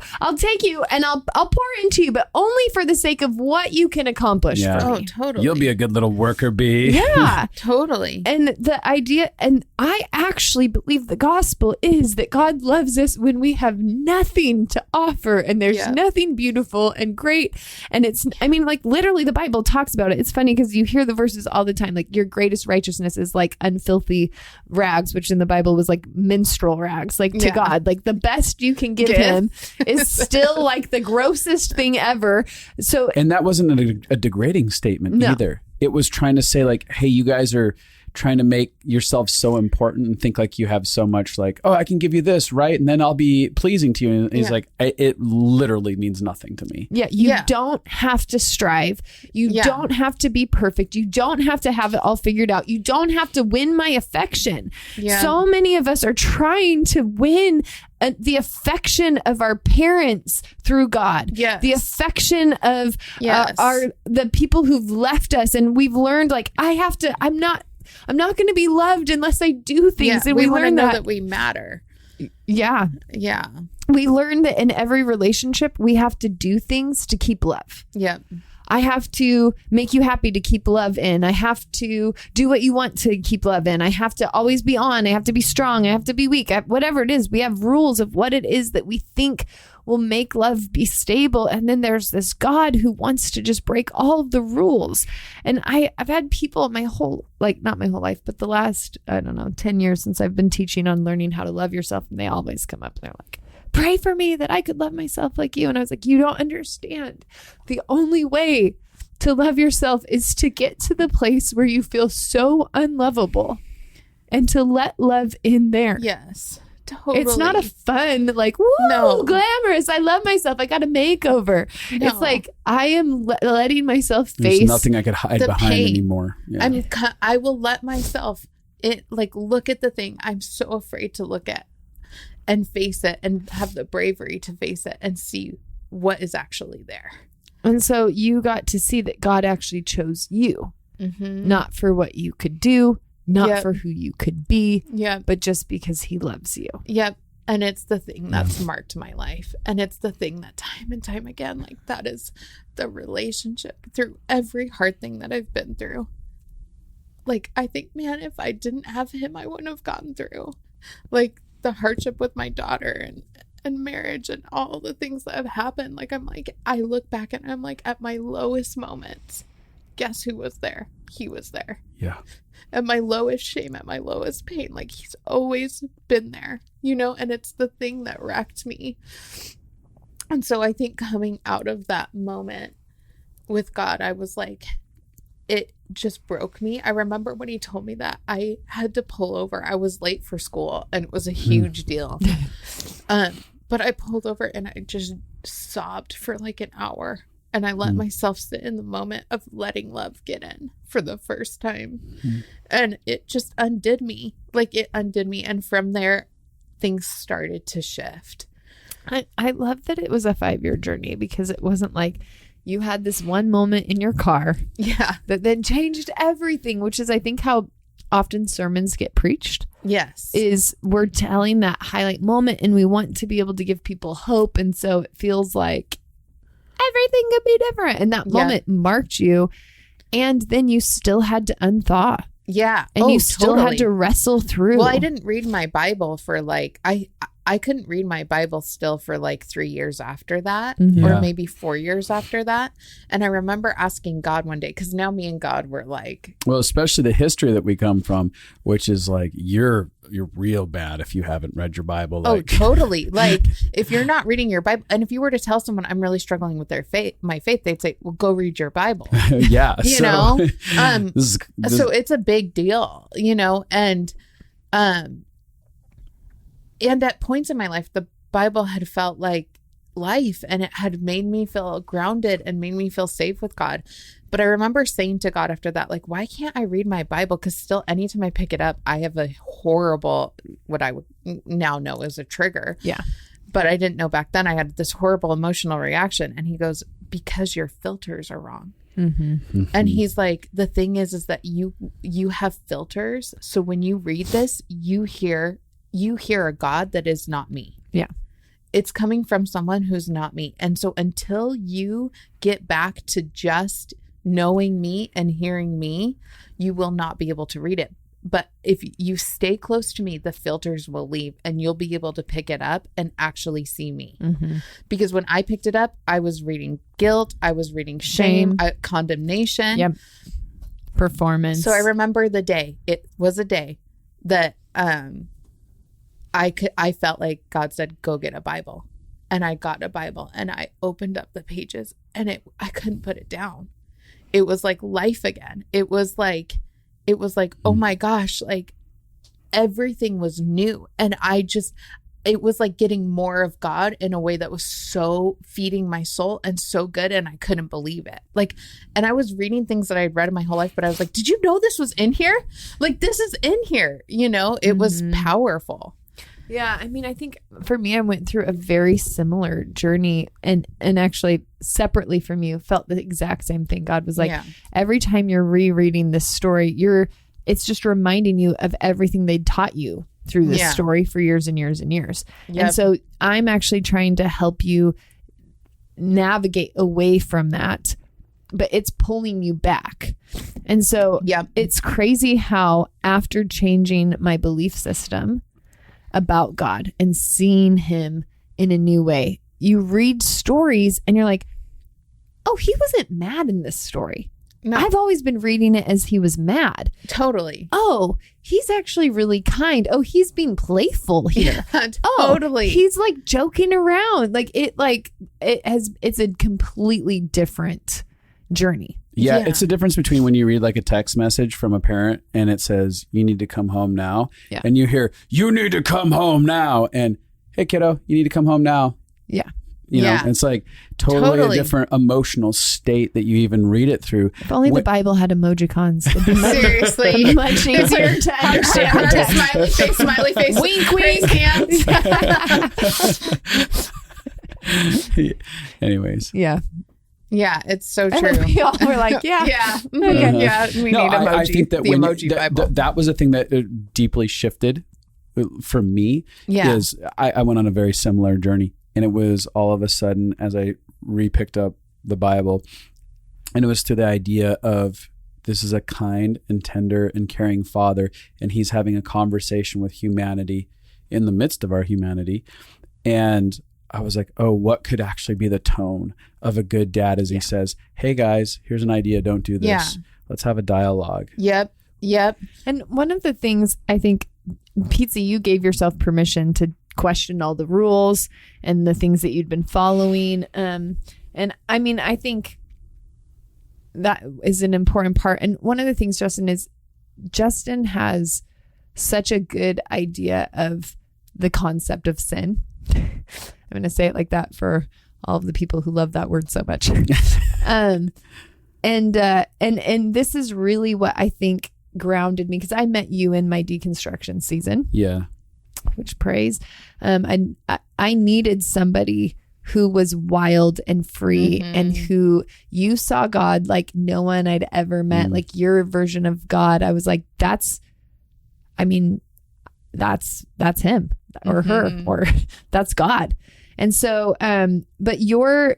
And I'll pour into you, but only for the sake of what you can accomplish for me. Oh, totally. You'll be a good little worker bee. Yeah. Totally. And the idea, and I actually believe the gospel is that God loves us when we have nothing to offer, and there's nothing beautiful and great. And it's, I mean, like, literally the Bible talks about it. It's funny because you hear the verses all the time, like, your greatest righteousness is like unfilthy rags, which in the Bible was like menstrual rags, like to God, like the best you can give him is still like the grossest thing ever. So, and that wasn't a degrading statement either. It was trying to say, like, hey, you guys are trying to make yourself so important and think like you have so much, like, oh, I can give you this, right? And then I'll be pleasing to you. And he's like, it literally means nothing to me. Yeah. You don't have to strive. You don't have to be perfect. You don't have to have it all figured out. You don't have to win my affection. Yeah. So many of us are trying to win the affection of our parents through God. Yes. The affection of the people who've left us. And we've learned, like, I'm not going to be loved unless I do things. And we learn that we matter. Yeah. Yeah. We learn that in every relationship, we have to do things to keep love. Yeah. I have to make you happy to keep love in. I have to do what you want to keep love in. I have to always be on. I have to be strong. I have to be weak. Whatever it is, we have rules of what it is that we think will make love be stable. And then there's this God who wants to just break all of the rules. And I've had people my whole, like, not my whole life, but the last, 10 years since I've been teaching on learning how to love yourself. And they always come up and they're like, pray for me that I could love myself like you. And I was like, you don't understand. The only way to love yourself is to get to the place where you feel so unlovable and to let love in there. Yes. Totally. It's not a fun, like, woo, glamorous, I love myself, I got a makeover. No. It's like, I am letting myself face. There's nothing I could hide behind pain anymore. Yeah. I will let myself look at the thing I'm so afraid to look at and face it, and have the bravery to face it and see what is actually there. And so you got to see that God actually chose you, not for what you could do, not for who you could be, but just because he loves you. Yep. And it's the thing that's marked my life. And it's the thing that time and time again, like, that is the relationship through every hard thing that I've been through. Like, I think, man, if I didn't have him, I wouldn't have gotten through, like, the hardship with my daughter and marriage and all the things that have happened. Like, I'm like, I look back and I'm like, at my lowest moments, guess who was there? He was there. Yeah. At my lowest shame, at my lowest pain, like, he's always been there, and it's the thing that wrecked me. And so I think coming out of that moment with God, I was like, it just broke me. I remember when he told me that, I had to pull over. I was late for school and it was a huge deal. But I pulled over and I just sobbed for like an hour. And I let myself sit in the moment of letting love get in for the first time. And it just undid me. Like, it undid me. And from there, things started to shift. I love that it was a 5-year journey, because it wasn't like you had this one moment in your car that then changed everything, which is, I think, how often sermons get preached. Yes. Is we're telling that highlight moment and we want to be able to give people hope. And so it feels like everything could be different. And that moment marked you. And then you still had to unthaw. Yeah. And you still had to wrestle through. Well, I didn't read my Bible for like, I couldn't read my Bible still for like 3 years after that, or maybe 4 years after that. And I remember asking God one day, because now me and God were like, well, especially the history that we come from, which is like you're real bad if you haven't read your Bible. Like. Oh, totally. Like if you're not reading your Bible, and if you were to tell someone I'm really struggling with their my faith, they'd say, well, go read your Bible. Yeah. You know? So it's a big deal, you know, and at points in my life, the Bible had felt like life, and it had made me feel grounded and made me feel safe with God. But I remember saying to God after that, like, why can't I read my Bible? Because still, anytime I pick it up, I have a horrible, what I would now know is a trigger. Yeah. But I didn't know back then. I had this horrible emotional reaction. And he goes, because your filters are wrong. And he's like, the thing is that you have filters. So when you read this, you hear a God that is not me. Yeah. It's coming from someone who's not me. And so until you get back to just knowing me and hearing me, you will not be able to read it. But if you stay close to me, the filters will leave and you'll be able to pick it up and actually see me. Because when I picked it up, I was reading guilt. I was reading shame. Condemnation. Yep. Performance. So I remember the day. It was a day that I felt like God said, go get a Bible. And I got a Bible and I opened up the pages and I couldn't put it down. It was like life again. It was like, oh my gosh, like everything was new. And it was like getting more of God in a way that was so feeding my soul and so good. And I couldn't believe it. Like, and I was reading things that I had read in my whole life, but I was like, did you know this was in here? Like, this is in here. You know, it was powerful. Yeah, I mean, I think for me, I went through a very similar journey and actually separately from you felt the exact same thing. God was like, every time you're rereading this story, it's just reminding you of everything they taught you through this story for years and years and years. Yep. And so I'm actually trying to help you navigate away from that, but it's pulling you back. And so it's crazy how after changing my belief system about God and seeing him in a new way, you read stories and you're like, oh, he wasn't mad in this story. No. I've always been reading it as he was mad. Totally. Oh, he's actually really kind. Oh, he's being playful here. Yeah, totally. Oh, he's like joking around. It's a completely different journey. Yeah, it's the difference between when you read like a text message from a parent and it says, you need to come home now. Yeah. And you hear, you need to come home now. And hey, kiddo, you need to come home now. Yeah. You know, it's like totally a different emotional state that you even read it through. If only the Bible had emojicons. It'd be seriously. Much easier to understand. Smiley face. Wink, wink. Hands. Anyways. Yeah. Yeah, it's so true. We all were like, yeah. Okay. Yeah, we need emoji. I think that the emoji Bible. That was a thing that deeply shifted for me. Yeah. Is I went on a very similar journey. And it was all of a sudden as I re-picked up the Bible, and it was to the idea of this is a kind and tender and caring father, and he's having a conversation with humanity in the midst of our humanity. And I was like, oh, what could actually be the tone of a good dad as he says, hey guys, here's an idea, don't do this. Yeah. Let's have a dialogue. Yep. And one of the things I think, Pietze, you gave yourself permission to question all the rules and the things that you'd been following. And I mean, I think that is an important part. And one of the things, Justin has such a good idea of the concept of sin. I'm going to say it like that for all of the people who love that word so much. And this is really what I think grounded me, because I met you in my deconstruction season. Yeah. Which praise. I needed somebody who was wild and free and who you saw God like no one I'd ever met, like your version of God. I was like, that's I mean, that's him or her, or that's God. And so, but your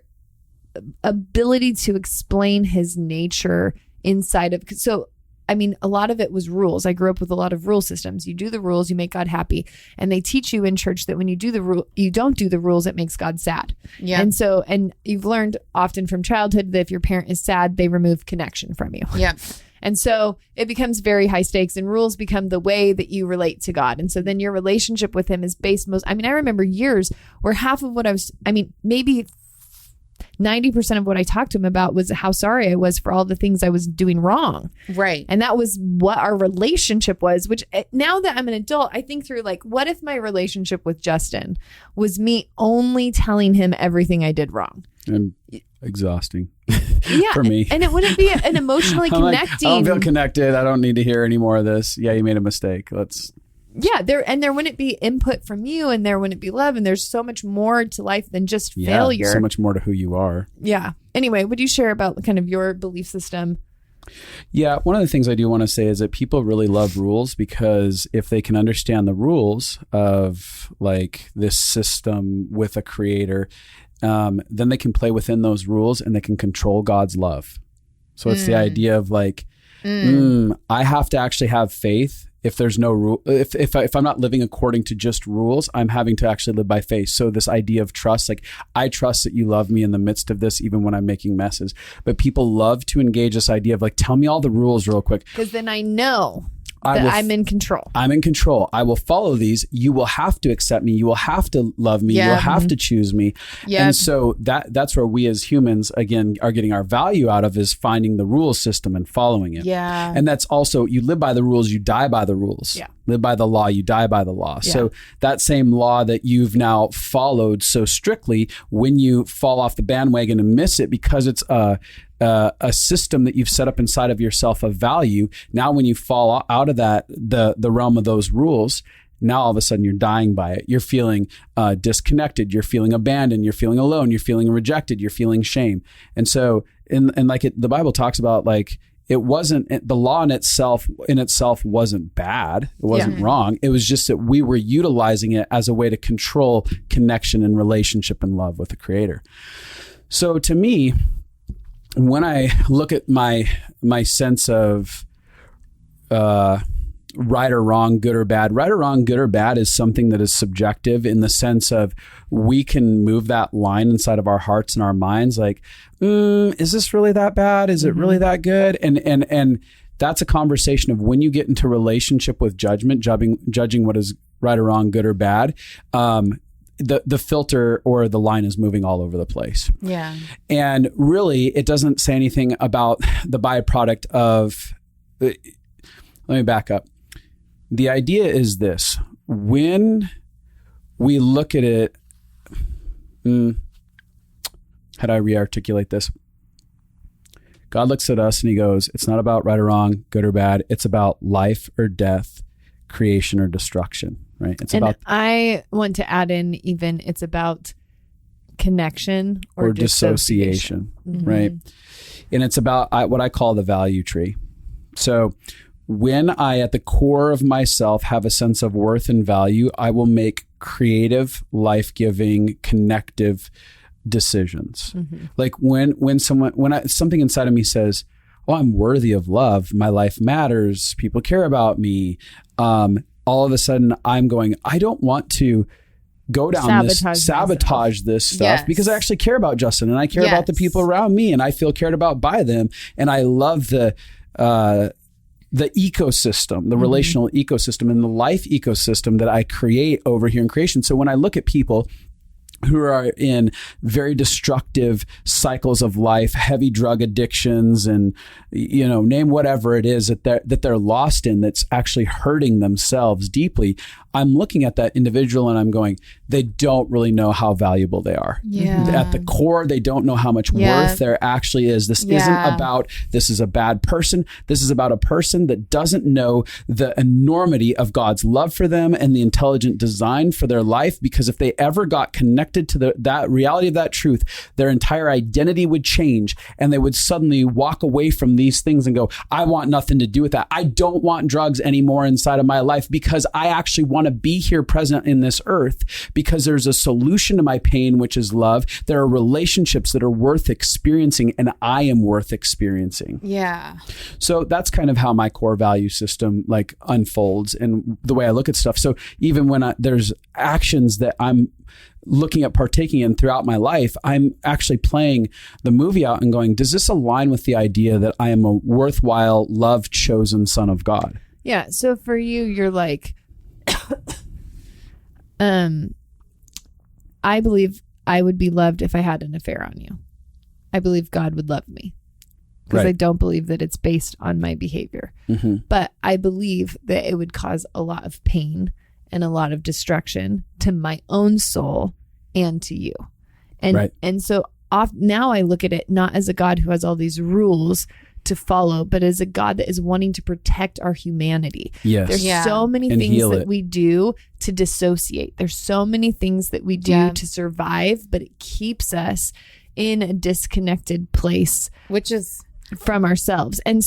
ability to explain his nature inside of, so I mean, a lot of it was rules. I grew up with a lot of rule systems. You do the rules, you make God happy. And they teach you in church that when you do the rule, you don't do the rules, it makes God sad. Yeah. And so, and you've learned often from childhood that if your parent is sad, they remove connection from you. Yeah. And so it becomes very high stakes, and rules become the way that you relate to God. And so then your relationship with him is based I remember years where half of what maybe 90% of what I talked to him about was how sorry I was for all the things I was doing wrong. Right. And that was what our relationship was, which now that I'm an adult, I think through like, what if my relationship with Justin was me only telling him everything I did wrong? And exhausting. Yeah. For me. And it wouldn't be an emotionally I'm like, connecting. I don't feel connected. I don't need to hear any more of this. Yeah, you made a mistake. Yeah, there wouldn't be input from you, and there wouldn't be love, and there's so much more to life than just failure. So much more to who you are. Yeah. Anyway, would you share about kind of your belief system? Yeah, one of the things I do want to say is that people really love rules, because if they can understand the rules of like this system with a creator, then they can play within those rules and they can control God's love. So it's the idea of like, I have to actually have faith. If there's no rule, if I'm not living according to just rules, I'm having to actually live by faith. So this idea of trust, like I trust that you love me in the midst of this, even when I'm making messes. But people love to engage this idea of like, tell me all the rules real quick. Because then I know that I'm in control. I'm in control. I will follow these. You will have to accept me. You will have to love me. Yeah. You will have to choose me. Yeah. And so that's where we as humans, again, are getting our value out of, is finding the rule system and following it. Yeah. And that's also, you live by the rules, you die by the rules. Yeah. Live by the law, you die by the law. Yeah. So that same law that you've now followed so strictly, when you fall off the bandwagon and miss it because it's a system that you've set up inside of yourself of value, now when you fall out of that, the realm of those rules, now all of a sudden you're dying by it. You're feeling disconnected. You're feeling abandoned. You're feeling alone. You're feeling rejected. You're feeling shame. And so, the Bible talks about like, it wasn't, the law in itself wasn't bad. It wasn't wrong. It was just that we were utilizing it as a way to control connection and relationship and love with the Creator. So to me, when I look at my sense of right or wrong, good or bad, right or wrong, good or bad is something that is subjective, in the sense of we can move that line inside of our hearts and our minds. Like, is this really that bad? Is it really that good? And that's a conversation of when you get into relationship with judgment, judging what is right or wrong, good or bad. The filter or the line is moving all over the place. Yeah. And really, it doesn't say anything about the byproduct of, let me back up. The idea is this: when we look at it, how do I re-articulate this? God looks at us and he goes, it's not about right or wrong, good or bad. It's about life or death, creation or destruction, right? I want to add in, even it's about connection or dissociation. Right? And it's about what I call the value tree. So when I, at the core of myself, have a sense of worth and value, I will make creative, life-giving, connective decisions. Like when something inside of me says, oh, I'm worthy of love, my life matters, people care about me, all of a sudden I'm going, I don't want to go down sabotage this stuff, because I actually care about Justin, and I care about the people around me, and I feel cared about by them, and I love the ecosystem, the relational ecosystem and the life ecosystem that I create over here in creation. So when I look at people who are in very destructive cycles of life, heavy drug addictions, and name whatever it is that they're lost in, that's actually hurting themselves deeply, I'm looking at that individual and I'm going, they don't really know how valuable they are. Yeah. At the core, they don't know how much worth there actually is. This isn't about, this is a bad person. This is about a person that doesn't know the enormity of God's love for them and the intelligent design for their life. Because if they ever got connected to that reality of that truth, their entire identity would change and they would suddenly walk away from these things and go, I want nothing to do with that. I don't want drugs anymore inside of my life because I actually want to be here present in this earth because there's a solution to my pain, which is love. There are relationships that are worth experiencing and I am worth experiencing. Yeah. So that's kind of how my core value system like unfolds and the way I look at stuff. So even when there's actions that I'm looking at partaking in throughout my life, I'm actually playing the movie out and going, does this align with the idea that I am a worthwhile, loved, chosen son of God? Yeah. So for you, you're like, I believe I would be loved if I had an affair on you. I believe God would love me because I don't believe that it's based on my behavior. Mm-hmm. But I believe that it would cause a lot of pain and a lot of destruction to my own soul and to you. And so now I look at it not as a God who has all these rules to follow, but as a God that is wanting to protect our humanity. Yes. There's so many things that we do to dissociate. There's so many things that we do to survive, but it keeps us in a disconnected place, which is from ourselves. And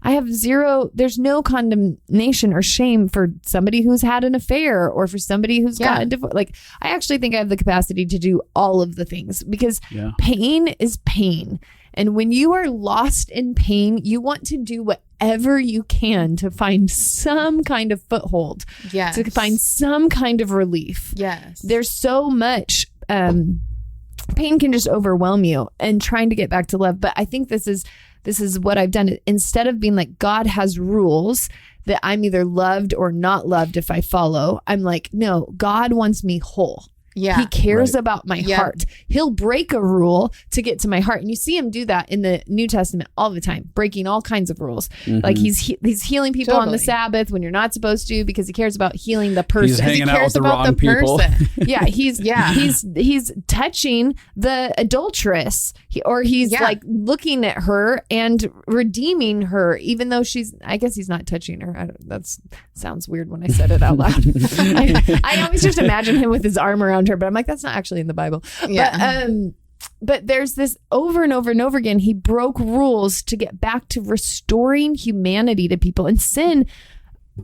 I have zero, there's no condemnation or shame for somebody who's had an affair or for somebody who's got a divorce. Like, I actually think I have the capacity to do all of the things because pain is pain. And when you are lost in pain, you want to do whatever you can to find some kind of foothold, to find some kind of relief. Yes. There's so much, pain can just overwhelm you and trying to get back to love. But I think this is what I've done. Instead of being like, God has rules that I'm either loved or not loved if I follow, I'm like, no, God wants me whole. Yeah. He cares about my heart. He'll break a rule to get to my heart. And you see him do that in the New Testament all the time, breaking all kinds of rules. Mm-hmm. Like he's healing people on the Sabbath when you're not supposed to because he cares about healing the person. He's hanging out with the wrong people. He's touching the adulteress or he's like looking at her and redeeming her, even though I guess he's not touching her. That sounds weird when I said it out loud. I always just imagine him with his arm around her, but I'm like, that's not actually in the Bible. Yeah. But there's this over and over and over again. He broke rules to get back to restoring humanity to people. And sin,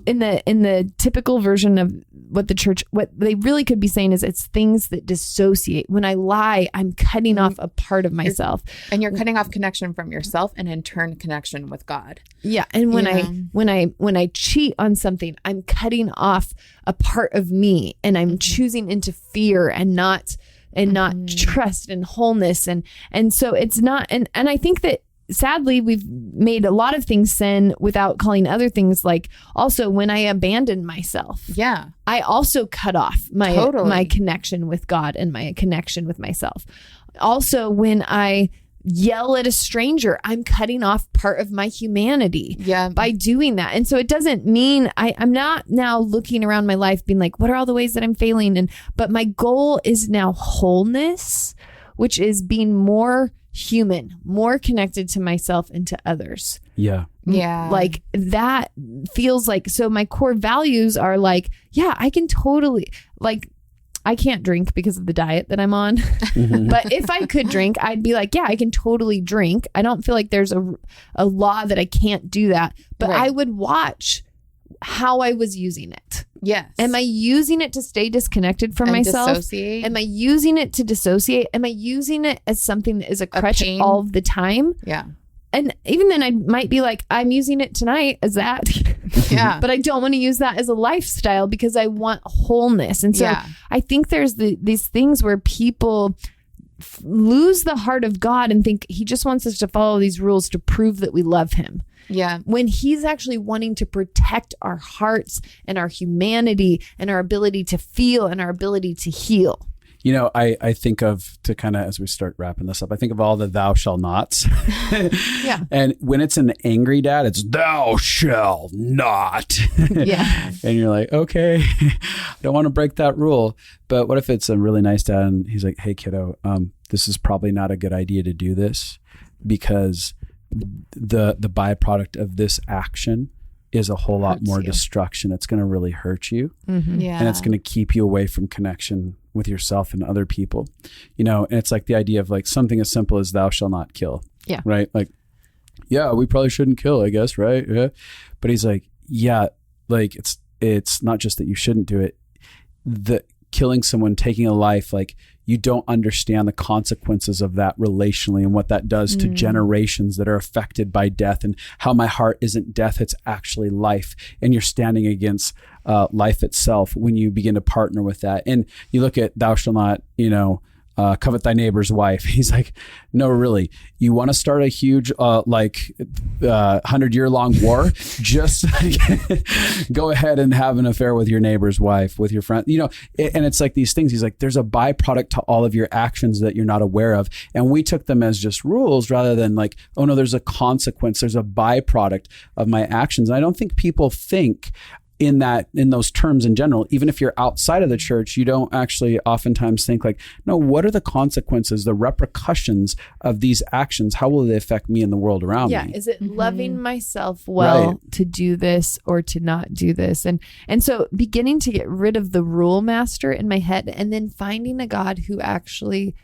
in the typical version of what they really could be saying is it's things that dissociate. When I lie, I'm cutting off a part of myself. And you're cutting off connection from yourself and in turn connection with God. Yeah. And when I cheat on something, I'm cutting off a part of me and I'm choosing into fear and not trust and wholeness. And so it's not, and I think that sadly, we've made a lot of things sin without calling other things, like also when I abandon myself. Yeah. I also cut off my connection with God and my connection with myself. Also, when I yell at a stranger, I'm cutting off part of my humanity by doing that. And so it doesn't mean I'm not now looking around my life being like, what are all the ways that I'm failing? But my goal is now wholeness, which is being more human, more connected to myself and to others. Yeah. Yeah. Like that feels like, so my core values are like, I can totally, like, I can't drink because of the diet that I'm on. But if I could drink, I'd be like, I can totally drink. I don't feel like there's a law that I can't do that. But I would watch how I was using it. Yes. Am I using it to stay disconnected from myself? Dissociate? Am I using it to dissociate? Am I using it as something that is a crutch all the time? Yeah. And even then I might be like, I'm using it tonight as that. Yeah. But I don't want to use that as a lifestyle because I want wholeness. And so I think there's these things where people lose the heart of God and think he just wants us to follow these rules to prove that we love him. Yeah. When he's actually wanting to protect our hearts and our humanity and our ability to feel and our ability to heal. I think of, to kind of, as we start wrapping this up, I think of all the thou shall nots. Yeah. And when it's an angry dad, it's thou shall not. Yeah. And you're like, okay, I don't want to break that rule. But what if it's a really nice dad and he's like, hey kiddo, this is probably not a good idea to do this because the byproduct of this action is a whole lot more destruction. It's going to really hurt you. Mm-hmm. Yeah. And it's going to keep you away from connection with yourself and other people, and it's like the idea of like something as simple as thou shall not kill. Yeah. Right. Like, yeah, we probably shouldn't kill, I guess. Right. Yeah. But he's like, yeah, like it's not just that you shouldn't do it. The killing someone, taking a life, like you don't understand the consequences of that relationally and what that does to generations that are affected by death, and how my heart isn't death, it's actually life. And you're standing against life itself when you begin to partner with that. And you look at thou shalt not, covet thy neighbor's wife. He's like, no, really, you want to start a huge 100-year-long war? Just go ahead and have an affair with your neighbor's wife, with your friend, and it's like these things. He's like, there's a byproduct to all of your actions that you're not aware of. And we took them as just rules rather than like, oh no, there's a consequence. There's a byproduct of my actions. And I don't think people think in those terms in general. Even if you're outside of the church, you don't actually oftentimes think like, no, what are the consequences, the repercussions of these actions? How will they affect me and the world around me? Yeah. Is it loving myself well to do this or to not do this? And so beginning to get rid of the rule master in my head, and then finding a God who actually,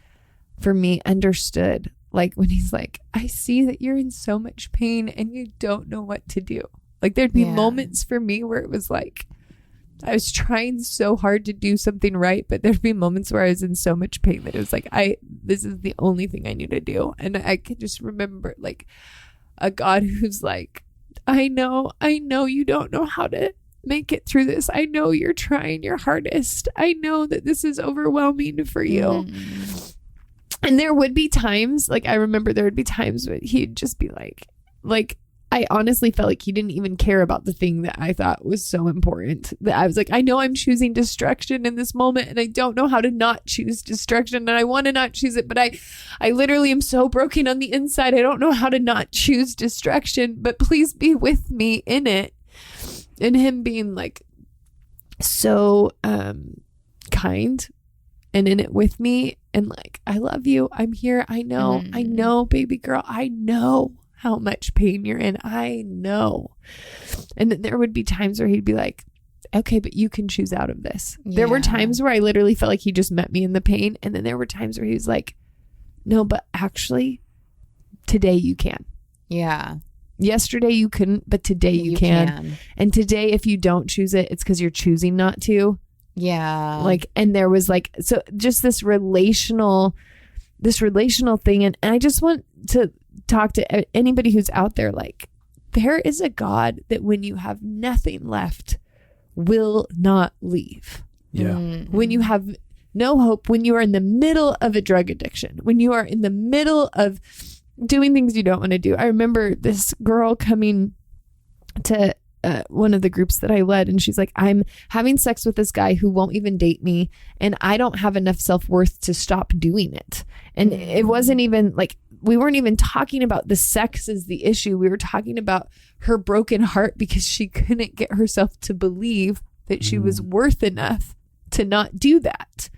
for me, understood, like when he's like, I see that you're in so much pain and you don't know what to do. Like there'd be moments for me where it was like, I was trying so hard to do something right, but there'd be moments where I was in so much pain that it was like, this is the only thing I need to do. And I could just remember like a God who's like, I know you don't know how to make it through this. I know you're trying your hardest. I know that this is overwhelming for you. And there would be times, like I remember there would be times when he'd just be like, I honestly felt like he didn't even care about the thing that I thought was so important. That I was like, I know I'm choosing destruction in this moment and I don't know how to not choose destruction, and I want to not choose it, but I literally am so broken on the inside. I don't know how to not choose destruction, but please be with me in it. And him being like so kind and in it with me, and like, I love you. I'm here. I know, baby girl. I know how much pain you're in. I know. And then there would be times where he'd be like, okay, but you can choose out of this. Yeah. There were times where I literally felt like he just met me in the pain. And then there were times where he was like, no, but actually today you can. Yeah. Yesterday you couldn't, but today you can. And today, if you don't choose it, it's because you're choosing not to. Yeah. Like, and there was like, so just this relational thing. And I just want to talk to anybody who's out there, like, there is a God that when you have nothing left will not leave. Yeah. When you have no hope, when you are in the middle of a drug addiction, when you are in the middle of doing things you don't want to do. I remember this girl coming to one of the groups that I led, and she's like, I'm having sex with this guy who won't even date me, and I don't have enough self-worth to stop doing it. And it wasn't even like, we weren't even talking about the sex as the issue. We were talking about her broken heart because she couldn't get herself to believe that she was worth enough to not do that.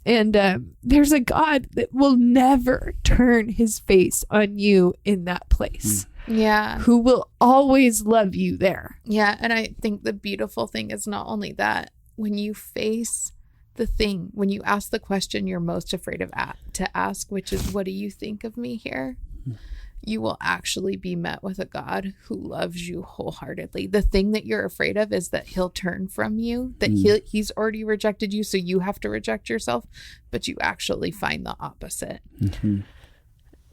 And there's a God that will never turn his face on you in that place. Yeah. Who will always love you there. Yeah. And I think the beautiful thing is not only that, when you face the thing, when you ask the question you're most afraid of to ask, which is, what do you think of me here? You will actually be met with a God who loves you wholeheartedly. The thing that you're afraid of is that he'll turn from you, that he's already rejected you, so you have to reject yourself, but you actually find the opposite. Mm-hmm.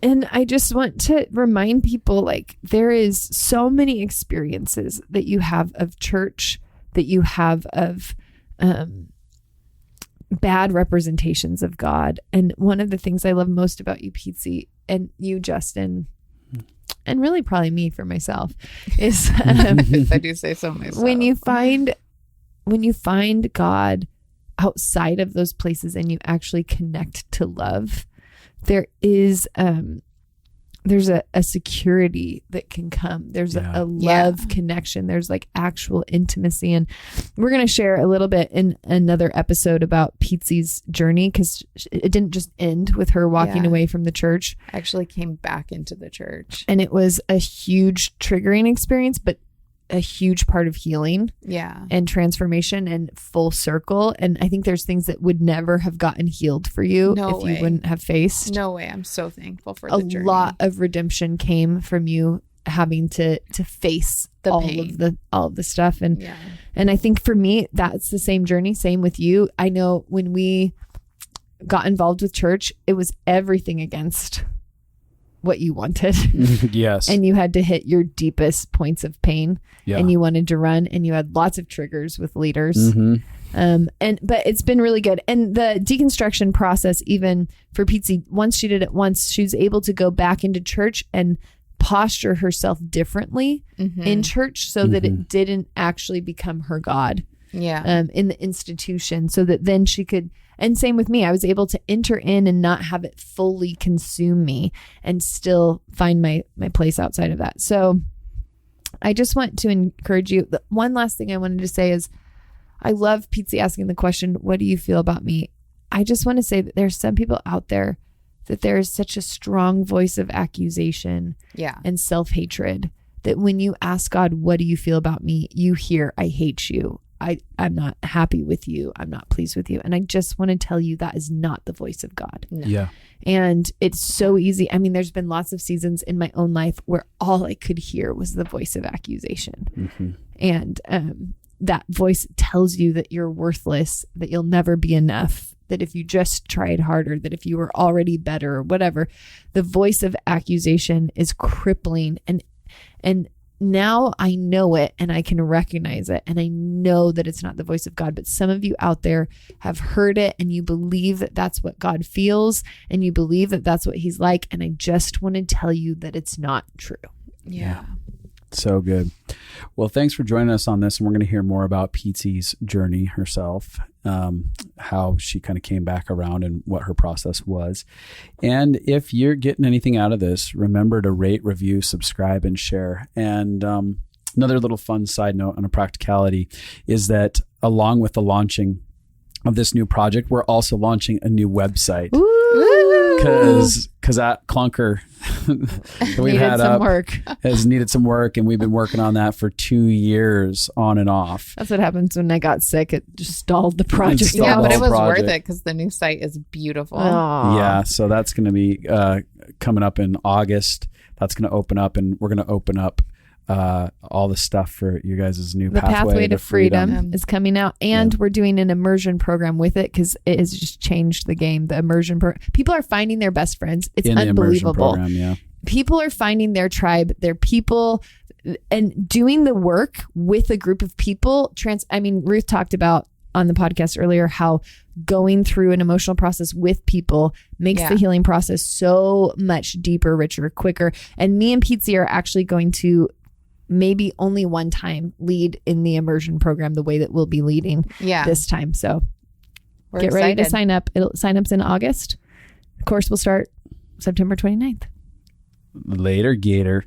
And I just want to remind people, like, there is so many experiences that you have of church, that you have of bad representations of God. And one of the things I love most about you, Pietze, and you, Justin, and really probably me for myself, is if I do say so myself. when you find God outside of those places and you actually connect to love, there is there's a security that can come. There's a love connection. There's like actual intimacy. And we're going to share a little bit in another episode about Pietze's journey, because it didn't just end with her walking away from the church. Actually came back into the church. And it was a huge triggering experience, but a huge part of healing and transformation and full circle. And I think there's things that would never have gotten healed for you if you wouldn't have faced. No way. I'm so thankful for the journey. A lot of redemption came from you having to face the all pain. of the stuff. And I think for me, that's the same journey. Same with you. I know when we got involved with church, it was everything against what you wanted. Yes. And you had to hit your deepest points of pain. Yeah. And you wanted to run, and you had lots of triggers with leaders. Mm-hmm. But it's been really good. And the deconstruction process, even for Pietze, once she did it once, she was able to go back into church and posture herself differently in church so that it didn't actually become her God in the institution, so that then she could. And same with me, I was able to enter in and not have it fully consume me and still find my place outside of that. So I just want to encourage you. The one last thing I wanted to say is, I love Pietze asking the question, what do you feel about me? I just want to say that there's some people out there that there is such a strong voice of accusation and self-hatred that when you ask God, what do you feel about me? You hear, I hate you. I'm not happy with you. I'm not pleased with you. And I just want to tell you that is not the voice of God. No. Yeah. And it's so easy. I mean, there's been lots of seasons in my own life where all I could hear was the voice of accusation. And that voice tells you that you're worthless, that you'll never be enough, that if you just tried harder, that if you were already better or whatever. The voice of accusation is crippling. And now I know it and I can recognize it, and I know that it's not the voice of God. But some of you out there have heard it and you believe that that's what God feels, and you believe that that's what he's like. And I just want to tell you that it's not true. Yeah. So good. Well, thanks for joining us on this. And we're going to hear more about Pietze's journey herself, how she kind of came back around and what her process was. And if you're getting anything out of this, remember to rate, review, subscribe, and share. And another little fun side note on a practicality is that along with the launching of this new project, we're also launching a new website. Because that clunker that we've had up has needed some work, and we've been working on that for 2 years on and off. That's what happens when I got sick. It just stalled the project. Yeah, but it was worth it because the new site is beautiful. Aww. Yeah, so that's going to be coming up in August. That's going to open up, and we're going to open up all the stuff for you guys' new pathway to freedom is coming out, and we're doing an immersion program with it because it has just changed the game. The immersion people are finding their best friends. It's in unbelievable. The immersion program, people are finding their tribe, their people, and doing the work with a group of people. Ruth talked about on the podcast earlier how going through an emotional process with people makes the healing process so much deeper, richer, quicker. And me and Pietze are actually going to maybe only one time lead in the immersion program the way that we'll be leading this time. So we're get excited. ready to sign up. Sign-up's in August. The course will start September 29th. Later, Gator.